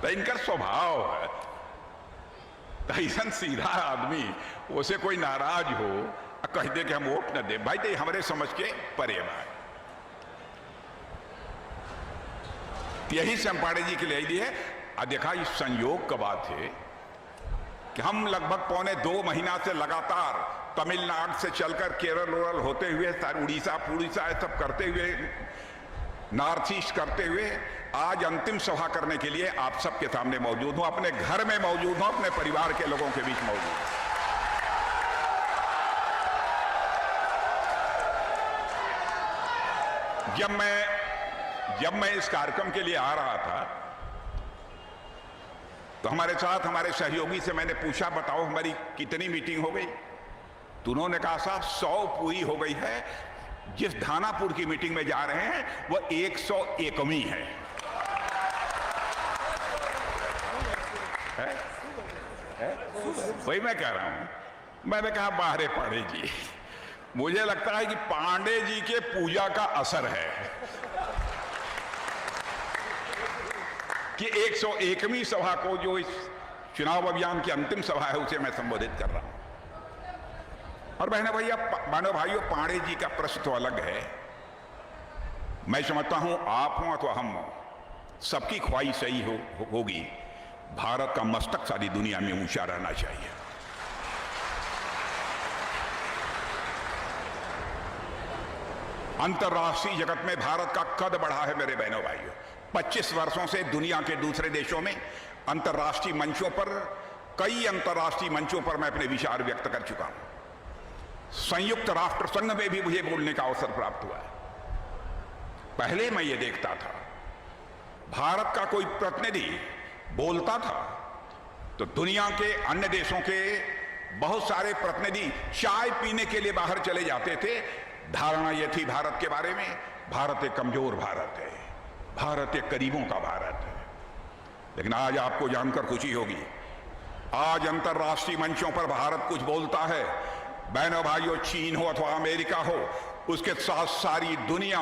तो इनका स्वभाव है, तो ऐसा सीधा आदमी उसे कोई नाराज हो कह दे कि हम वोट न दे, भाई तो हमारे समझ के परे बात। यही से हम पांडे जी के लिए दिए। देखा इस संयोग का बात है कि हम लगभग पौने 2 महीना से लगातार तमिलनाडु से चलकर केरल ओरल होते हुए उड़ीसा सब करते हुए नॉर्थ ईस्ट करते हुए आज अंतिम सभा करने के लिए आप सबके सामने मौजूद हूं, अपने घर में मौजूद हूं, अपने परिवार के लोगों के बीच मौजूद हूं। जब मैं इस कार्यक्रम के लिए आ रहा था तो हमारे साथ हमारे सहयोगी से मैंने पूछा, बताओ हमारी कितनी मीटिंग हो गई? तो उन्होंने कहा साहब 100 पूरी हो गई है। जिस धानापुर की मीटिंग में जा रहे हैं वो 101वीं है। वही मैं कह रहा हूं। मैंने कहा बाहरे पांडे जी, मुझे लगता है कि पांडे जी के पूजा का असर है कि 101वीं सभा को, जो इस चुनाव अभियान की अंतिम सभा है, उसे मैं संबोधित कर रहा हूं। और बहनों भाइयों, पांडे जी का प्रश्न तो अलग है। मैं समझता हूं आप हो अथवा हम हो, सबकी ख्वाहिश सही होगी भारत का मस्तक सारी दुनिया में ऊंचा रहना चाहिए। अंतर्राष्ट्रीय जगत में भारत का कद बढ़ा है मेरे बहनों भाइयों। 25 वर्षों से दुनिया के दूसरे देशों में अंतर्राष्ट्रीय मंचों पर, कई अंतर्राष्ट्रीय मंचों पर मैं अपने विचार व्यक्त कर चुका हूं। संयुक्त राष्ट्र संघ में भी मुझे बोलने का अवसर प्राप्त हुआ है। पहले मैं ये देखता था भारत का कोई प्रतिनिधि बोलता था तो दुनिया के अन्य देशों के बहुत सारे प्रतिनिधि चाय पीने के लिए बाहर चले जाते थे। धारणा यह थी भारत के बारे में, भारत एक कमजोर भारत है, भारत एक गरीबों का भारत है। लेकिन आज आपको जानकर खुशी होगी, आज अंतर्राष्ट्रीय मंचों पर भारत कुछ बोलता है। बहनों भाइयों, चीन हो अथवा अमेरिका हो, उसके साथ सारी दुनिया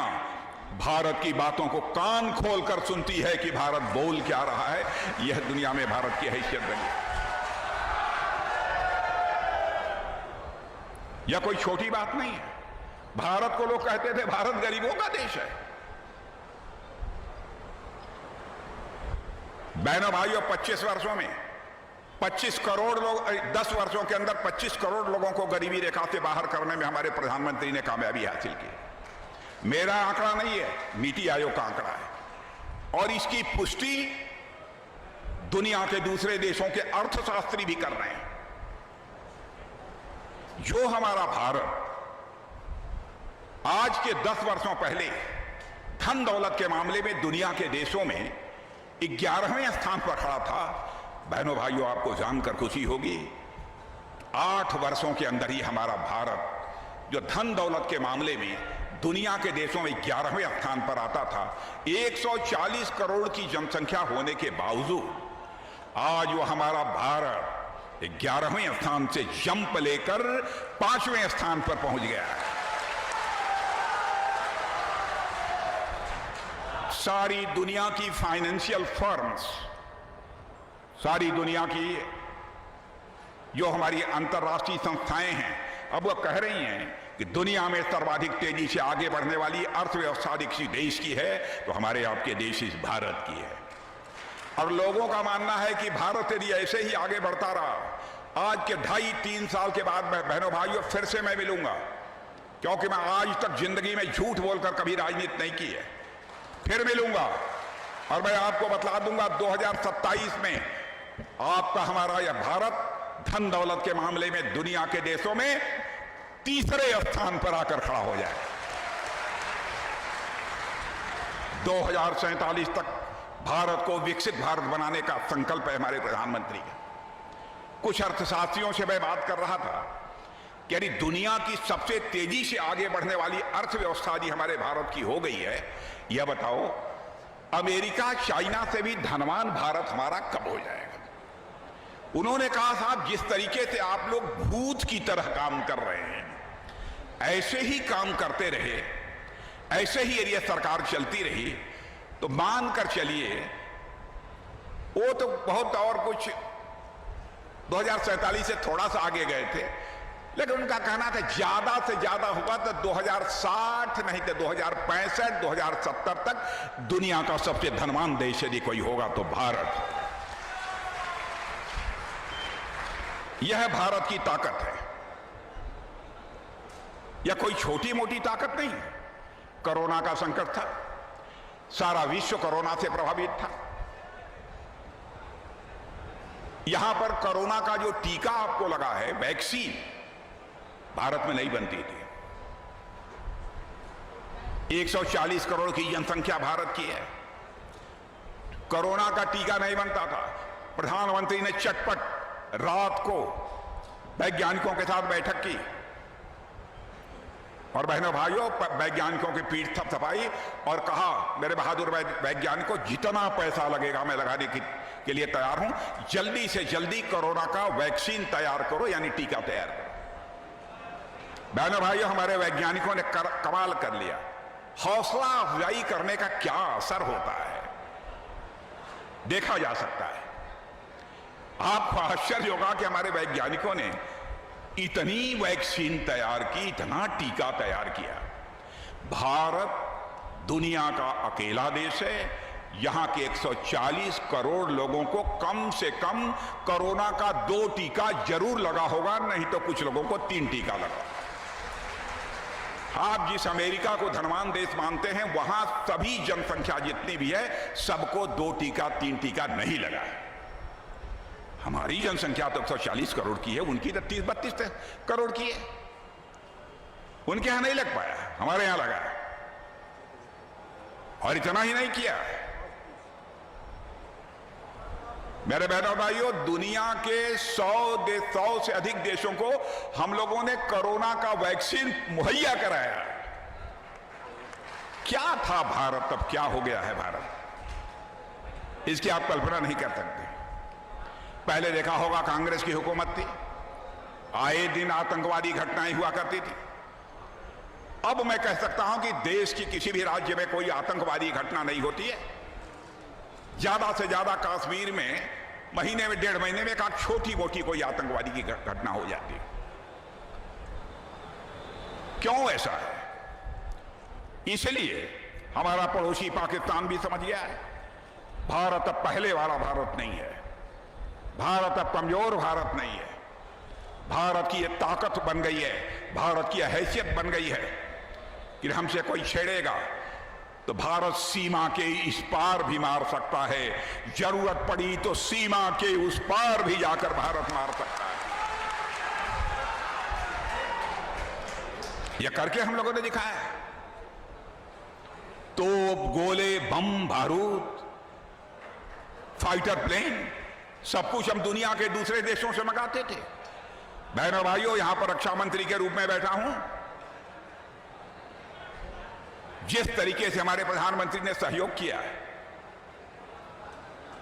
भारत की बातों को कान खोलकर सुनती है कि भारत बोल क्या रहा है। यह दुनिया में भारत की हैसियत बनी। यह कोई छोटी बात नहीं है। भारत को लोग कहते थे भारत गरीबों का देश है। बहनों भाइयों, 25 वर्षों में 25 करोड़ लोग, 10 वर्षों के अंदर 25 करोड़ लोगों को गरीबी रेखा से बाहर करने में हमारे प्रधानमंत्री ने कामयाबी हासिल की। मेरा आंकड़ा नहीं है, नीति आयोग का आंकड़ा है। और इसकी पुष्टि दुनिया के दूसरे देशों के अर्थशास्त्री भी कर रहे हैं। जो हमारा भारत आज के 10 वर्षों पहले धन दौलत के मामले में दुनिया के देशों में 11वें स्थान पर खड़ा था, बहनों भाइयों आपको जानकर खुशी होगी 8 वर्षों के अंदर ही हमारा भारत जो धन दौलत के मामले में दुनिया के देशों में 11वें स्थान पर आता था, 140 करोड़ की जनसंख्या होने के बावजूद आज वो हमारा भारत 11वें स्थान से जंप लेकर 5वें स्थान पर पहुंच गया है। सारी दुनिया की फाइनेंशियल फर्म्स, सारी दुनिया की जो हमारी अंतर्राष्ट्रीय संस्थाएं हैं, अब वो कह रही हैं कि दुनिया में सर्वाधिक तेजी से आगे बढ़ने वाली अर्थव्यवस्था किसी देश की है तो हमारे आपके देश इस भारत की है। और लोगों का मानना है कि भारत यदि ऐसे ही आगे बढ़ता रहा, आज के 2.5-3 साल के बाद बहनों भाइयों फिर से मैं मिलूंगा, क्योंकि मैं आज तक जिंदगी में झूठ बोलकर कभी राजनीति नहीं की है। फिर मिलूंगा और मैं आपको बतला दूंगा 2027 में आपका हमारा यह भारत धन दौलत के मामले में दुनिया के देशों में 3रे स्थान पर आकर खड़ा हो जाए। 2047 तक भारत को विकसित भारत बनाने का संकल्प है हमारे प्रधानमंत्री का। कुछ अर्थशास्त्रियों से मैं बात कर रहा था, कि यानी दुनिया की सबसे तेजी से आगे बढ़ने वाली अर्थव्यवस्था यदि हमारे भारत की हो गई है, यह बताओ अमेरिका चाइना से भी धनवान भारत हमारा कब हो जाएगा? उन्होंने कहा साहब जिस तरीके से आप लोग भूत की तरह काम कर रहे हैं, ऐसे ही काम करते रहे, ऐसे ही यदि सरकार चलती रही तो मान कर चलिए वो तो बहुत और कुछ 2047 से थोड़ा सा आगे गए थे, लेकिन उनका कहना था ज्यादा से ज्यादा हुआ तो 2060 नहीं तो 2065 2070 तक दुनिया का सबसे धनवान देश यदि कोई होगा तो भारत। यह भारत की ताकत है, यह कोई छोटी मोटी ताकत नहीं है। कोरोना का संकट था, सारा विश्व कोरोना से प्रभावित था। यहां पर कोरोना का जो टीका आपको लगा है, वैक्सीन, भारत में नहीं बनती थी। 140 करोड़ की जनसंख्या भारत की है, कोरोना का टीका नहीं बनता था। प्रधानमंत्री ने चटपट रात को वैज्ञानिकों के साथ बैठक की और बहनों भाइयों वैज्ञानिकों की पीठ थपथपाई और कहा मेरे बहादुर वैज्ञानिकों जितना पैसा लगेगा मैं लगाने के लिए तैयार हूं, जल्दी से जल्दी कोरोना का वैक्सीन तैयार करो, यानी टीका तैयार करो। बहनों भाइयों हमारे वैज्ञानिकों ने कमाल कर लिया। हौसला अफजाई करने का क्या असर होता है देखा जा सकता है। आपको आश्चर्य होगा कि हमारे वैज्ञानिकों ने इतनी वैक्सीन तैयार की, इतना टीका तैयार किया। भारत दुनिया का अकेला देश है, यहां के 140 करोड़ लोगों को कम से कम कोरोना का 2 टीका जरूर लगा होगा, नहीं तो कुछ लोगों को 3 टीका लगा। आप जिस अमेरिका को धनवान देश मानते हैं, वहां सभी जनसंख्या जितनी भी है सबको 2 टीका 3 टीका नहीं लगा है। हमारी जनसंख्या तो 140 करोड़ की है, उनकी तो 30-32 करोड़ की है। उनके यहां नहीं लग पाया, हमारे यहां लगा। और इतना ही नहीं किया, मेरे बहनों भाइयों, दुनिया के 100 से अधिक देशों को हम लोगों ने कोरोना का वैक्सीन मुहैया कराया। क्या था भारत, अब क्या हो गया है भारत, इसकी आप कल्पना नहीं कर सकते। पहले देखा होगा कांग्रेस की हुकूमत थी, आए दिन आतंकवादी घटनाएं हुआ करती थी। अब मैं कह सकता हूं कि देश की किसी भी राज्य में कोई आतंकवादी घटना नहीं होती है। ज्यादा से ज्यादा कश्मीर में महीने में 1.5 महीने में एक छोटी मोटी कोई आतंकवादी की घटना हो जाती है। क्यों ऐसा है? इसलिए हमारा पड़ोसी पाकिस्तान भी समझ गया है भारत अब पहले वाला भारत नहीं है, भारत अब कमजोर भारत नहीं है। भारत की यह ताकत बन गई है, भारत की हैसियत बन गई है कि हमसे कोई छेड़ेगा तो भारत सीमा के इस पार भी मार सकता है, जरूरत पड़ी तो सीमा के उस पार भी जाकर भारत मार सकता है। यह करके हम लोगों ने दिखाया। तोप, गोले, बम, बारूद, फाइटर प्लेन, सब कुछ हम दुनिया के दूसरे देशों से मंगाते थे। बहनों भाइयों, यहां पर रक्षा मंत्री के रूप में बैठा हूं। जिस तरीके से हमारे प्रधानमंत्री ने सहयोग किया है,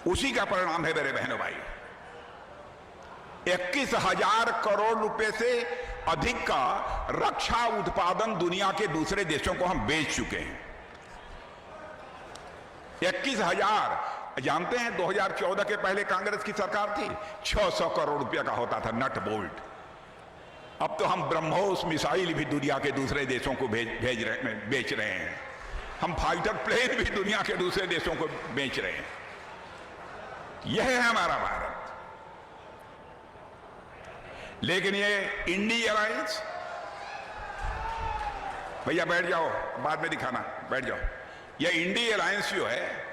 उसी का परिणाम है मेरे बहनों भाई। 21,000 करोड़ रुपए से अधिक का रक्षा उत्पादन दुनिया के दूसरे देशों को हम बेच चुके हैं। 21,000। जानते हैं 2014 के पहले कांग्रेस की सरकार थी, 600 करोड़ रुपया का होता था नट बोल्ट। अब तो हम ब्रह्मोस मिसाइल भी दुनिया के दूसरे देशों को बेच रहे हैं। हम फाइटर प्लेन भी दुनिया के दूसरे देशों को बेच रहे हैं। यह है हमारा भारत। लेकिन ये इंडी अलायंस, भैया बैठ जाओ, बाद में दिखाना, बैठ जाओ। यह इंडी अलायंस जो है,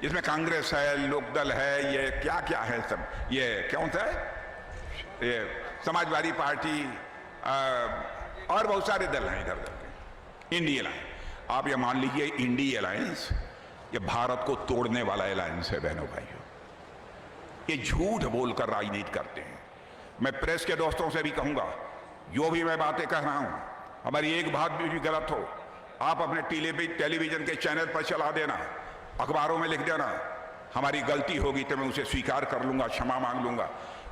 जिसमें कांग्रेस है, लोकदल है, ये क्या क्या है सब, ये कौन सा है, ये समाजवादी पार्टी और बहुत सारे दल हैं इधर उधर। इंडी अलायंस, आप ये मान लीजिए इंडी अलायंस ये भारत को तोड़ने वाला अलायंस है। बहनों भाइयों, ये झूठ बोलकर राजनीति करते हैं। मैं प्रेस के दोस्तों से भी कहूंगा, जो भी मैं बातें कह रहा हूं, हमारी एक बात भी गलत हो, आप अपने टेलीविजन के चैनल पर चला देना, अखबारों में लिख देना, हमारी गलती होगी तो मैं उसे स्वीकार कर लूंगा, क्षमा मांग लूंगा।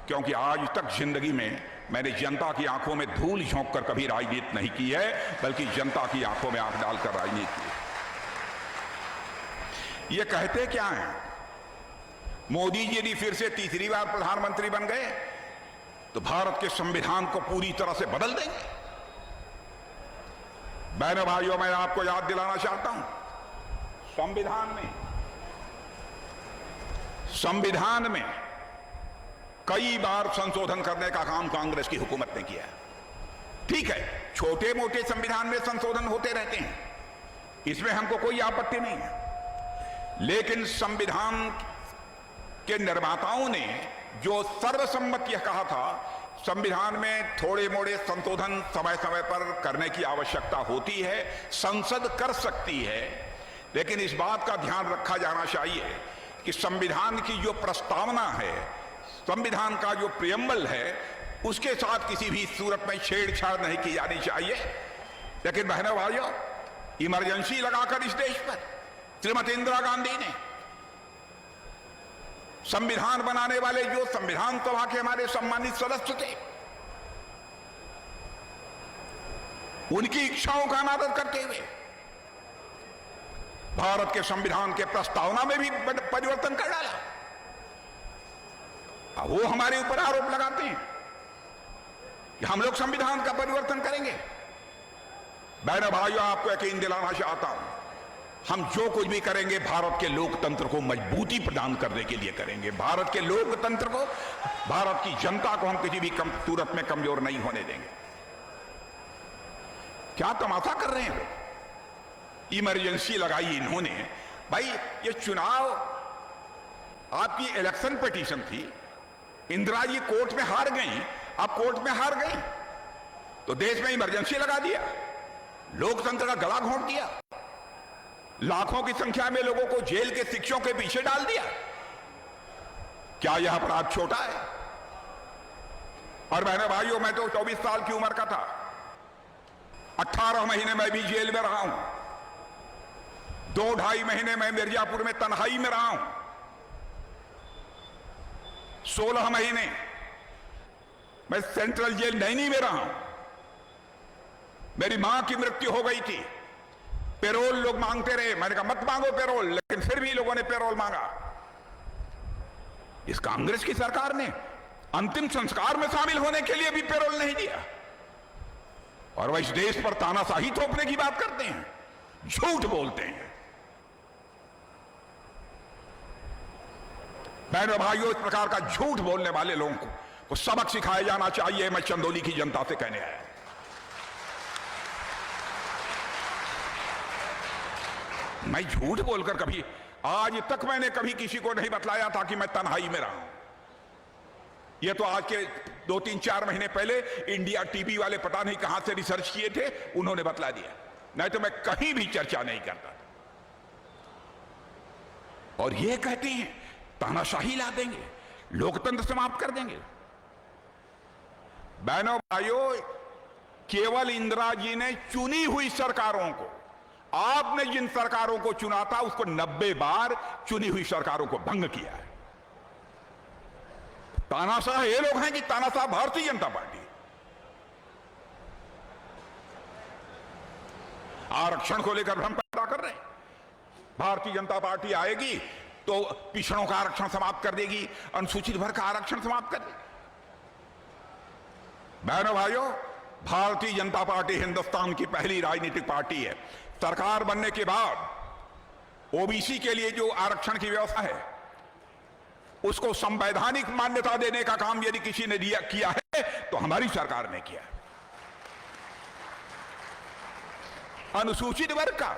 क्योंकि आज तक जिंदगी में मैंने जनता की आंखों में धूल झोंक कर कभी राजनीति नहीं की है, बल्कि जनता की आंखों में आंख डालकर राजनीति की है। ये कहते क्या हैं? मोदी जी यदि फिर से तीसरी बार प्रधानमंत्री बन गए तो भारत के संविधान को पूरी तरह से बदल देंगे। बहनों भाइयों, मैं आपको याद दिलाना चाहता हूं, संविधान में कई बार संशोधन करने का काम कांग्रेस की हुकूमत ने किया। ठीक है, छोटे मोटे संविधान में संशोधन होते रहते हैं, इसमें हमको कोई आपत्ति नहीं है, लेकिन संविधान के निर्माताओं ने जो सर्वसम्मत यह कहा था, संविधान में थोड़े मोड़े संशोधन समय समय पर करने की आवश्यकता होती है, संसद कर सकती है, लेकिन इस बात का ध्यान रखा जाना चाहिए कि संविधान की जो प्रस्तावना है, संविधान का जो प्रियम्बल है, उसके साथ किसी भी सूरत में छेड़छाड़ नहीं की जानी चाहिए। लेकिन बहनों भाइयों, इमरजेंसी लगाकर इस देश पर श्रीमती इंदिरा गांधी ने, संविधान बनाने वाले जो संविधान सभा के हमारे सम्मानित सदस्य थे, उनकी इच्छाओं का अनादर करते हुए भारत के संविधान के प्रस्तावना में भी परिवर्तन कर डाला। अब वो हमारे ऊपर आरोप लगाते हैं कि हम लोग संविधान का परिवर्तन करेंगे। बहनों भाइयों, आपको यकीन दिलाना चाहता हूं, हम जो कुछ भी करेंगे भारत के लोकतंत्र को मजबूती प्रदान करने के लिए करेंगे। भारत के लोकतंत्र को, भारत की जनता को हम किसी भी सूरत में कमजोर नहीं होने देंगे। क्या तमाशा कर रहे हैं लोग? इमरजेंसी लगाई इन्होंने। भाई, ये चुनाव आपकी इलेक्शन पिटीशन थी, इंदिरा जी कोर्ट में हार गई, आप कोर्ट में हार गई तो देश में इमरजेंसी लगा दिया, लोकतंत्र का गला घोंट दिया, लाखों की संख्या में लोगों को जेल के शिक्षों के पीछे डाल दिया। क्या यह अपराध छोटा है? और बहनों भाइयों, मैं तो 24 साल की उम्र का था, 18 महीने मैं भी जेल में रहा हूं, 2-2.5 महीने मैं मिर्जापुर में तन्हाई में रहा हूं, 16 महीने मैं सेंट्रल जेल नैनी में रहा हूं। मेरी मां की मृत्यु हो गई थी, पेरोल लोग मांगते रहे, मैंने कहा मत मांगो पेरोल, लेकिन फिर भी लोगों ने पेरोल मांगा। इस कांग्रेस की सरकार ने अंतिम संस्कार में शामिल होने के लिए भी पेरोल नहीं दिया, और वह इस देश पर तानाशाही थोपने की बात करते हैं, झूठ बोलते हैं। बहनों भाइयों, इस प्रकार का झूठ बोलने वाले लोगों को सबक सिखाया जाना चाहिए। मैं चंदौली की जनता से कहने आया, मैं झूठ बोलकर कभी, आज तक मैंने कभी किसी को नहीं बतलाया था कि मैं तन्हाई में रहा हूं। यह तो आज के 2-3-4 महीने पहले इंडिया टीवी वाले पता नहीं कहां से रिसर्च किए थे, उन्होंने बतला दिया, नहीं तो मैं कहीं भी चर्चा नहीं करता था। और ये कहते हैं तानाशाही ला देंगे, लोकतंत्र समाप्त कर देंगे। बहनों भाइयों, केवल इंदिरा जी ने चुनी हुई सरकारों को, आपने जिन सरकारों को चुना था उसको 90 बार चुनी हुई सरकारों को भंग किया है। तानाशाह ये लोग हैं कि तानाशाह भारतीय जनता पार्टी। आरक्षण को लेकर भ्रम पैदा कर रहे हैं। भारतीय जनता पार्टी आएगी तो पिछड़ों का आरक्षण समाप्त कर देगी, अनुसूचित वर्ग का आरक्षण समाप्त कर देगी। बहनों भाइयों, भारतीय जनता पार्टी हिंदुस्तान की पहली राजनीतिक पार्टी है। सरकार बनने के बाद ओबीसी के लिए जो आरक्षण की व्यवस्था है उसको संवैधानिक मान्यता देने का काम यदि किसी ने किया है तो हमारी सरकार ने किया। अनुसूचित वर्ग का,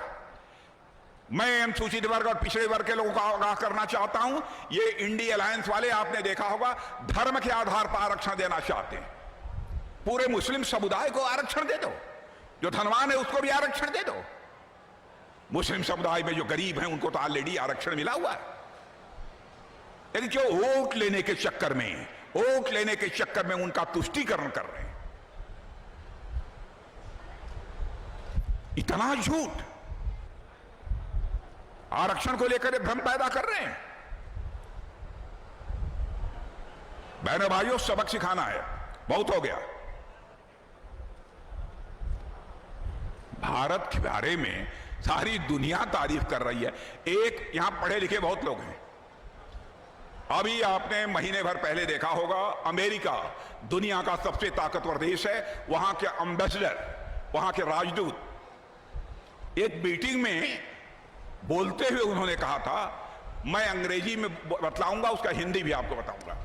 मैं अनुसूचित वर्ग और पिछड़े वर्ग के लोगों को आगाह करना चाहता हूं, ये इंडिया अलायंस वाले आपने देखा होगा धर्म के आधार पर आरक्षण देना चाहते हैं। पूरे मुस्लिम समुदाय को आरक्षण दे दो, जो धनवान है उसको भी आरक्षण दे दो। मुस्लिम समुदाय में जो गरीब हैं उनको तो ऑलरेडी आरक्षण मिला हुआ है, लेकिन जो वोट लेने के चक्कर में उनका तुष्टीकरण कर रहे हैं, इतना झूठ, आरक्षण को लेकर भ्रम पैदा कर रहे हैं। बहनों भाइयों, सबक सिखाना है, बहुत हो गया। भारत के बारे में सारी दुनिया तारीफ कर रही है। एक यहां पढ़े लिखे बहुत लोग हैं। अभी आपने महीने भर पहले देखा होगा, अमेरिका दुनिया का सबसे ताकतवर देश है, वहां के एम्बेसडर, वहां के राजदूत एक मीटिंग में बोलते हुए उन्होंने कहा था, मैं अंग्रेजी में बतलाऊंगा, उसका हिंदी भी आपको बताऊंगा।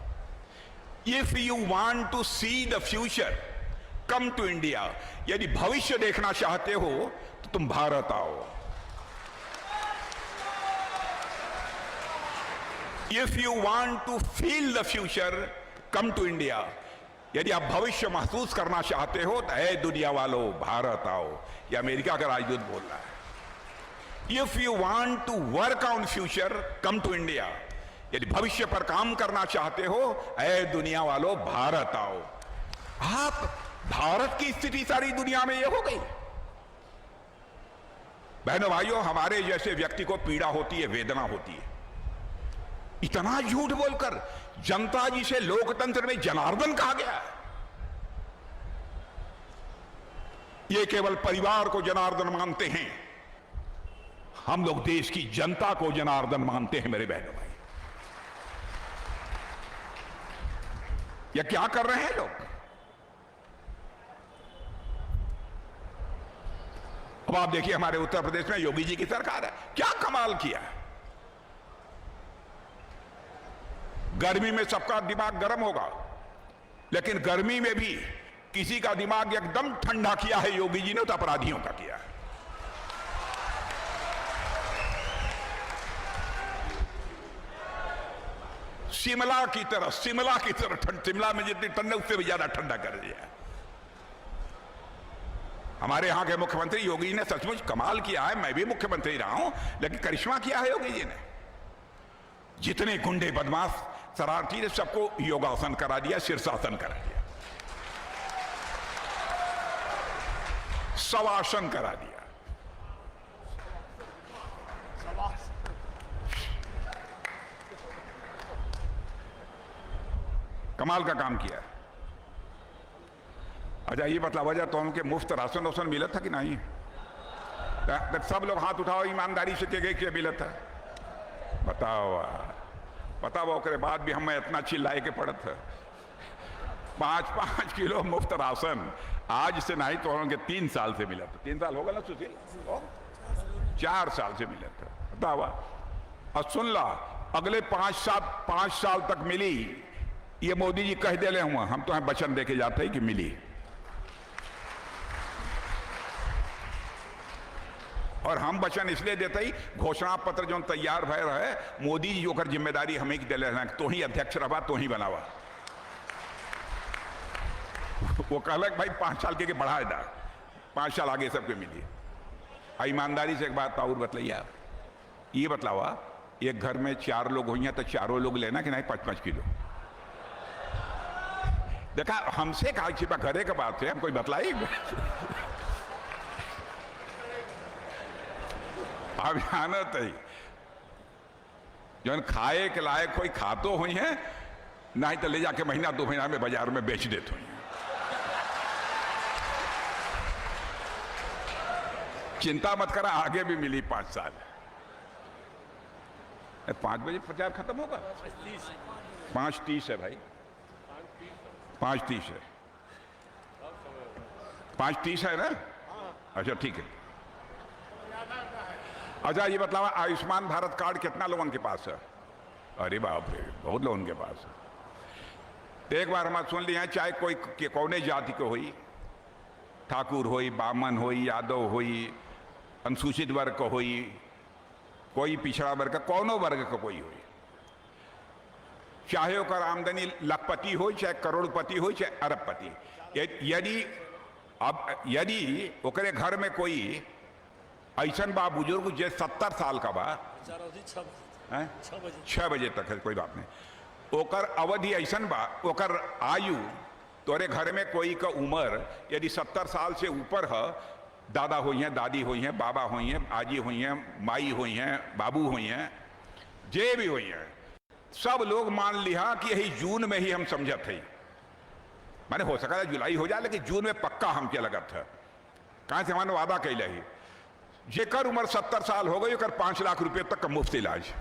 If you want to see the future come to India, यदि भविष्य देखना चाहते हो तो तुम भारत आओ। If you want to feel the future come to India, यदि आप भविष्य महसूस करना चाहते हो तो है दुनिया वालों भारत आओ। यह अमेरिका का राजदूत बोल रहा है। If you want to work on future come to India, यदि भविष्य पर काम करना चाहते हो ऐ दुनिया वालों भारत आओ। आप भारत की स्थिति सारी दुनिया में यह हो गई। बहनों भाइयों, हमारे जैसे व्यक्ति को पीड़ा होती है, वेदना होती है। इतना झूठ बोलकर जनता जिसे लोकतंत्र में जनार्दन कहा गया है, ये केवल परिवार को जनार्दन मानते हैं। हम लोग देश की जनता को जनार्दन मानते हैं। मेरे बहनों भाई, ये क्या कर रहे हैं लोग? अब आप देखिए, हमारे उत्तर प्रदेश में योगी जी की सरकार है, क्या कमाल किया है। गर्मी में सबका दिमाग गर्म होगा, लेकिन गर्मी में भी किसी का दिमाग एकदम ठंडा किया है योगी जी ने, तो अपराधियों का किया है। शिमला की तरह ठंड, शिमला में जितनी ठंड है उससे भी ज्यादा ठंडा कर दिया। हमारे यहां के मुख्यमंत्री योगी जी ने सचमुच कमाल किया है। मैं भी मुख्यमंत्री रहा हूं, लेकिन करिश्मा किया है योगी जी ने। जितने गुंडे बदमाश शरारती ने सबको योगासन करा दिया, शीर्षासन करा दिया, शवासन करा दिया। कमाल का काम किया। अच्छा ये बतला वजह तो उनके मुफ्त राशन वासन मिला था कि नहीं? सब लोग हाथ उठाओ ईमानदारी से के क्या मिला था बताओ ओकरे बाद भी हमें इतना चिल्लाए के पड़त है। 5-5 किलो मुफ्त राशन आज से नहीं तो उनके 3 साल से मिला था। 3 साल होगा ना सुशील? 4 साल से मिला था। बताओ। और सुन ला, अगले 5 साल तक मिली, ये मोदी जी कह दे हुआ, हम तो वचन देके जाते हैं कि मिली। और हम वचन इसलिए देते ही, घोषणा पत्र जो तैयार भय रहे, मोदी जी जोकर जिम्मेदारी हमें की दिले रहे, तो ही अध्यक्ष रहा, तो ही बनावा। वो कहलक भाई 5 साल के बढ़ाए दा, 5 साल आगे सबके मिली। ईमानदारी से एक बात और बतलाइए, ये बतलावा, एक घर में 4 लोग हुई हैं तो चारों लोग लेना कि नहीं 5-5 किलो? देखा, हमसे कहा छिपा घरे का बात है, हम कोई बतलाई अभियानत है जो खाए के लायक कोई खातो हुई है, नहीं तो ले जाके महीना 2 महीना में बाजार में बेच देते हुई। चिंता मत करा, आगे भी मिली 5 साल। 5 बजे प्रचार खत्म होगा। 5:30 है भाई, 5:30 है। 5:30 है ना? अच्छा ठीक है। अच्छा ये बतलावा, आयुष्मान भारत कार्ड कितना लोगों के पास है? अरे बाप रे, बहुत लोगों के पास है। तो एक बार हम सुन लिया, चाहे कोई कौने जाति को हुई, ठाकुर हुई, बामन हुई, यादव हुई, अनुसूचित वर्ग को हुई, कोई पिछड़ा वर्ग का, कौनो वर्ग का कोई हुई, चाहे ओकर आमदनी लखपति हो, चाहे करोड़पति हो, चाहे अरबपति, यदि ओकरे घर में कोई ऐसन बा बुजुर्ग जे 70 साल का बा, 6 बजे तक है, कोई बात नहीं, ओकर अवधि ऐसन बा, ओकर आयु, तोरे घर में कोई का उम्र यदि 70 साल से ऊपर है, दादा हुई हैं, दादी हुई हैं, बाबा हुई हैं, आजी हुई हैं, माई हुई हैं, बाबू हुई हैं, जे भी हुई हैं, सब लोग मान लिया कि यही जून में ही हम समझत है। मैंने हो सका था जुलाई हो जाए, लेकिन जून में पक्का हमके लगत है। कहां से हमारे वादा कैले ही जेकर उम्र 70 साल हो गई, 5 लाख रुपए तक का मुफ्त इलाज।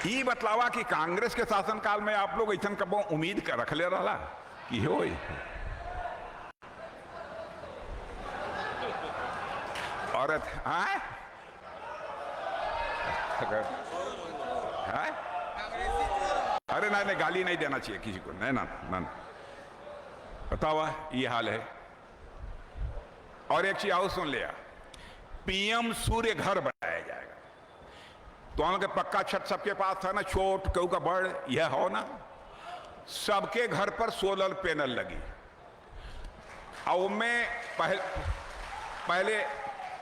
ये बतलावा कि कांग्रेस के शासनकाल में आप लोग ऐसा कबो उम्मीद कर रख ले रहा कि हो औरत हाँ अरे ना नहीं, गाली नहीं देना चाहिए किसी को, नहीं ना ना, ना। बतावा ये हाल है। और एक चीज आओ सुन लिया, पीएम सूर्य घर बनाया जाएगा। तो के पक्का छत सबके पास था ना, छोट केहू का बड़, यह हो ना, सबके घर पर सोलर पैनल लगी। और में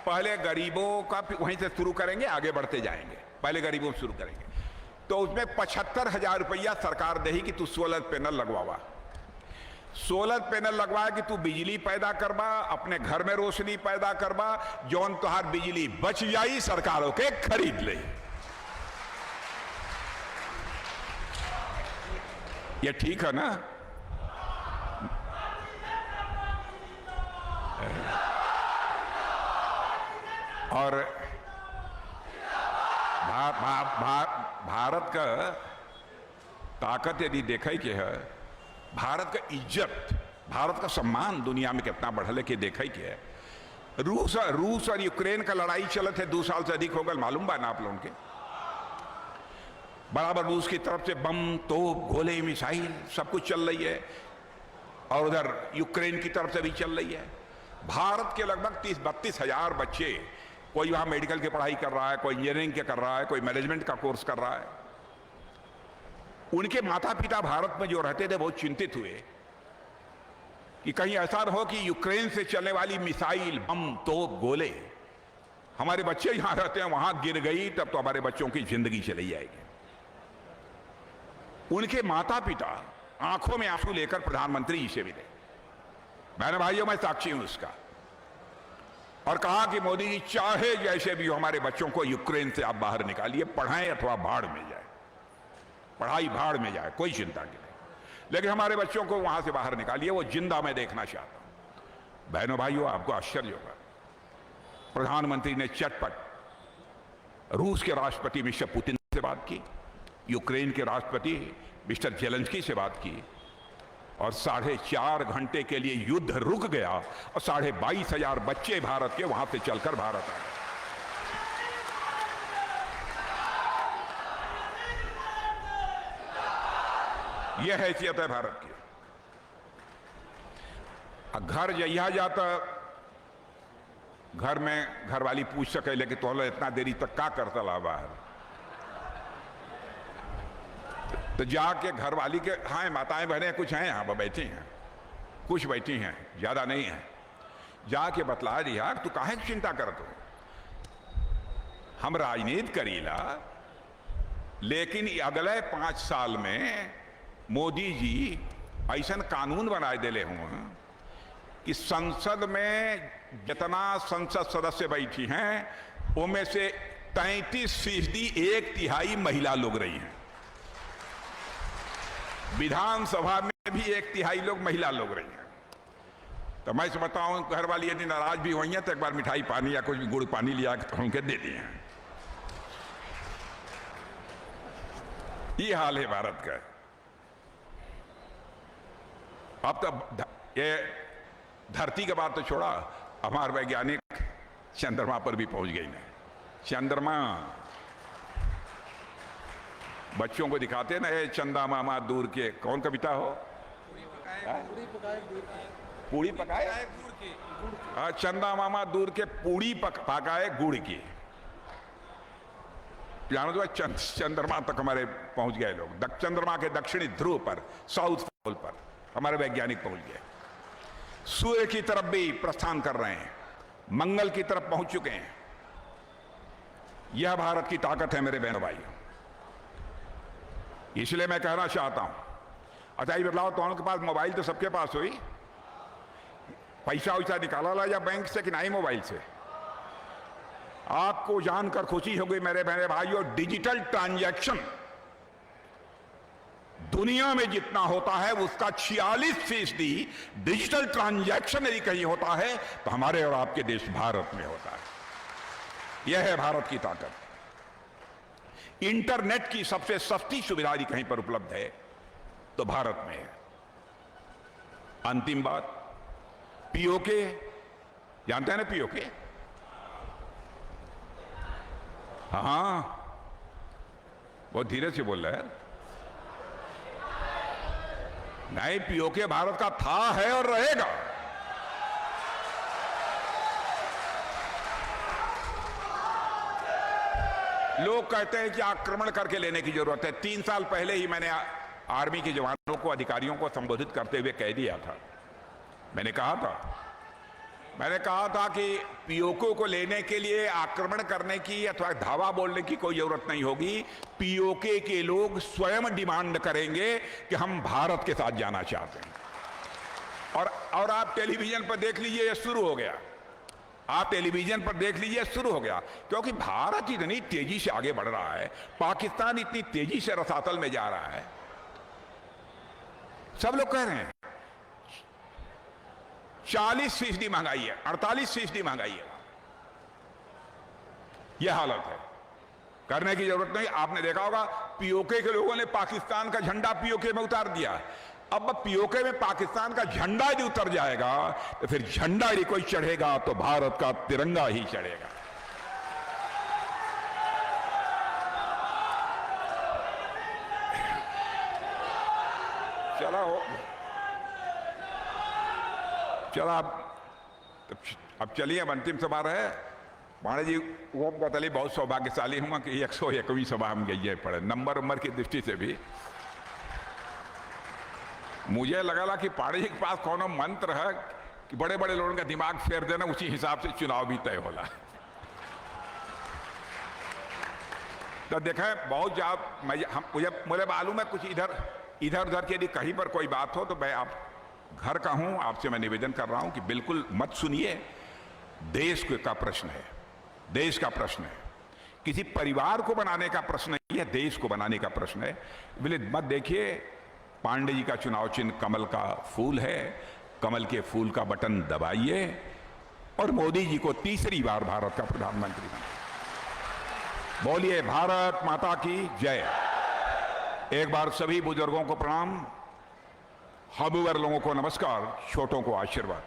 पहले गरीबों का वहीं से शुरू करेंगे, आगे बढ़ते जाएंगे। पहले गरीबों से शुरू करेंगे तो उसमें 75,000 रुपया सरकार देगी कि तू सोलर पैनल लगवावा। सोलर पैनल लगवाया कि तू बिजली पैदा करवा, अपने घर में रोशनी पैदा करवा, जौन तुहार बिजली बच जाई सरकारों के खरीद ले। ये ठीक है ना? और भारत का ताकत यदि देखे के है, भारत का इज्जत, भारत का सम्मान दुनिया में कितना बढ़ल के देखे के है। रूस और यूक्रेन का लड़ाई चलत है 2 साल से अधिक हो गए, मालूम बा ना आप लोगों के? बराबर रूस की तरफ से बम, तोप, गोले, मिसाइल सब कुछ चल रही है, और उधर यूक्रेन की तरफ से भी चल रही है। भारत के लगभग 30-32 हजार बच्चे, कोई वहां मेडिकल की पढ़ाई कर रहा है, कोई इंजीनियरिंग के कर रहा है, कोई मैनेजमेंट का कोर्स कर रहा है। उनके माता पिता भारत में जो रहते थे बहुत चिंतित हुए कि कहीं ऐसा न हो कि यूक्रेन से चलने वाली मिसाइल, बम, तोप, गोले हमारे बच्चे यहां रहते हैं वहां गिर गई, तब तो हमारे बच्चों की जिंदगी चली जाएगी। उनके माता पिता आंखों में आंसू लेकर प्रधानमंत्री जी से मिले। बहन भाइयों, मैं साक्षी हूं उसका, और कहा कि मोदी जी चाहे जैसे भी हो हमारे बच्चों को यूक्रेन से आप बाहर निकालिए, पढ़ाएं अथवा भाड़ में जाए, पढ़ाई भाड़ में जाए, कोई चिंता नहीं, लेकिन हमारे बच्चों को वहां से बाहर निकालिए, वो जिंदा मैं देखना चाहता हूं। बहनों भाइयों, आपको आश्चर्य होगा, प्रधानमंत्री ने चटपट रूस के राष्ट्रपति मिस्टर पुतिन से बात की, यूक्रेन के राष्ट्रपति मिस्टर जेलेंस्की से बात की, और 4.5 घंटे के लिए युद्ध रुक गया, और 22,500 बच्चे भारत के वहां से चलकर भारत आए। यह हैसियत है भारत की। घर जइया जाता, घर में घरवाली पूछ सके लेकिन तो इतना देरी तक का करता ला बाहर, तो जाके घरवाली के, हाँ माताएं बहनें कुछ हैं यहाँ बैठी हैं, कुछ बैठी हैं, ज्यादा नहीं है, जाके बतला दिया तू काहे की चिंता करत हो, हम राजनीति करीला, लेकिन अगले 5 साल में मोदी जी ऐसा कानून बनाए दिले हुए कि संसद में जितना संसद सदस्य बैठी हैं उनमें से 33%, 1/3 महिला लोग रही हैं। विधानसभा में भी 1/3 लोग महिला लोग रही हैं। तो मैं समझता हूं घर वाली यदि नाराज भी हुई हैं तो एक बार मिठाई पानी या कुछ गुड़ पानी लिया उनके दे दिए। ये हाल है भारत का। अब तो ये धरती के बाद तो छोड़ा, हमारे वैज्ञानिक चंद्रमा पर भी पहुंच गई हैं। चंद्रमा बच्चों को दिखाते ना, ये चंदा मामा दूर के, कौन कविता हो, पूड़ी पकाए चंदा मामा दूर के पूड़ी पकाए गुड़ की। जानो तो चंद्रमा तक हमारे पहुंच गए लोग, चंद्रमा के दक्षिणी ध्रुव पर, साउथ पोल पर हमारे वैज्ञानिक पहुंच गए। सूर्य की तरफ भी प्रस्थान कर रहे हैं, मंगल की तरफ पहुंच चुके हैं। यह भारत की ताकत है मेरे बहनों भाइयों। इसलिए मैं कहना चाहता हूं, अच्छा ये बतलाओ, तो के पास मोबाइल तो सबके पास हुई, पैसा वैसा निकाला ला या बैंक से कि नहीं मोबाइल से? आपको जानकर खुशी होगी मेरे बहने भाइयों, डिजिटल ट्रांजैक्शन दुनिया में जितना होता है उसका 46% डिजिटल ट्रांजैक्शन यदि कहीं होता है तो हमारे और आपके देश भारत में होता है। यह है भारत की ताकत। इंटरनेट की सबसे सस्ती सुविधा यदि कहीं पर उपलब्ध है तो भारत में है। अंतिम बात, पीओके जानते हैं ना? पीओके, हाँ, बहुत धीरे से बोल रहे हैं। नहीं, पीओके भारत का था, है और रहेगा। लोग कहते हैं कि आक्रमण करके लेने की जरूरत है। 3 साल पहले ही मैंने आर्मी के जवानों को, अधिकारियों को संबोधित करते हुए कह दिया था। मैंने कहा था कि पीओके को लेने के लिए आक्रमण करने की अथवा धावा बोलने की कोई जरूरत नहीं होगी। पीओके के लोग स्वयं डिमांड करेंगे कि हम भारत के साथ जाना चाहते हैं। और आप टेलीविजन पर देख लीजिए, ये शुरू हो गया। आप टेलीविजन पर देख लीजिए, शुरू हो गया। क्योंकि भारत इतनी तेजी से आगे बढ़ रहा है, पाकिस्तान इतनी तेजी से रसातल में जा रहा है। सब लोग कह रहे हैं 40% महंगाई है, 48% महंगाई है। यह हालत है, करने की जरूरत नहीं। आपने देखा होगा पीओके के लोगों ने पाकिस्तान का झंडा पीओके में उतार दिया। अब पीओके में पाकिस्तान का झंडा यदि उतर जाएगा तो फिर झंडा यदि कोई चढ़ेगा तो भारत का तिरंगा ही चढ़ेगा। चला अब चलिए, अब अंतिम सभा रहे। पांडे जी ओम गतली बहुत सौभाग्यशाली हूं कि 101वीं सभा हम गई है पड़े। नंबर की दृष्टि से भी मुझे लगा कि पांडे जी के पास कौन मंत्र है कि बड़े बड़े लोगों का दिमाग फेर देना, उसी हिसाब से चुनाव भी तय होला। तो देखें, बहुत मुझे मालूम है कुछ इधर उधर की यदि कहीं पर कोई बात हो तो मैं आप घर का हूं, आपसे मैं निवेदन कर रहा हूं कि बिल्कुल मत सुनिए। देश का प्रश्न है, देश का प्रश्न है। किसी परिवार को बनाने का प्रश्न नहीं है, देश को बनाने का प्रश्न है। बोले मत देखिए, पांडे जी का चुनाव चिन्ह कमल का फूल है। कमल के फूल का बटन दबाइए और मोदी जी को तीसरी बार भारत का प्रधानमंत्री बनाइए। बोलिए भारत माता की जय। एक बार सभी बुजुर्गों को प्रणाम, हबुवर लोगों को नमस्कार, छोटों को आशीर्वाद।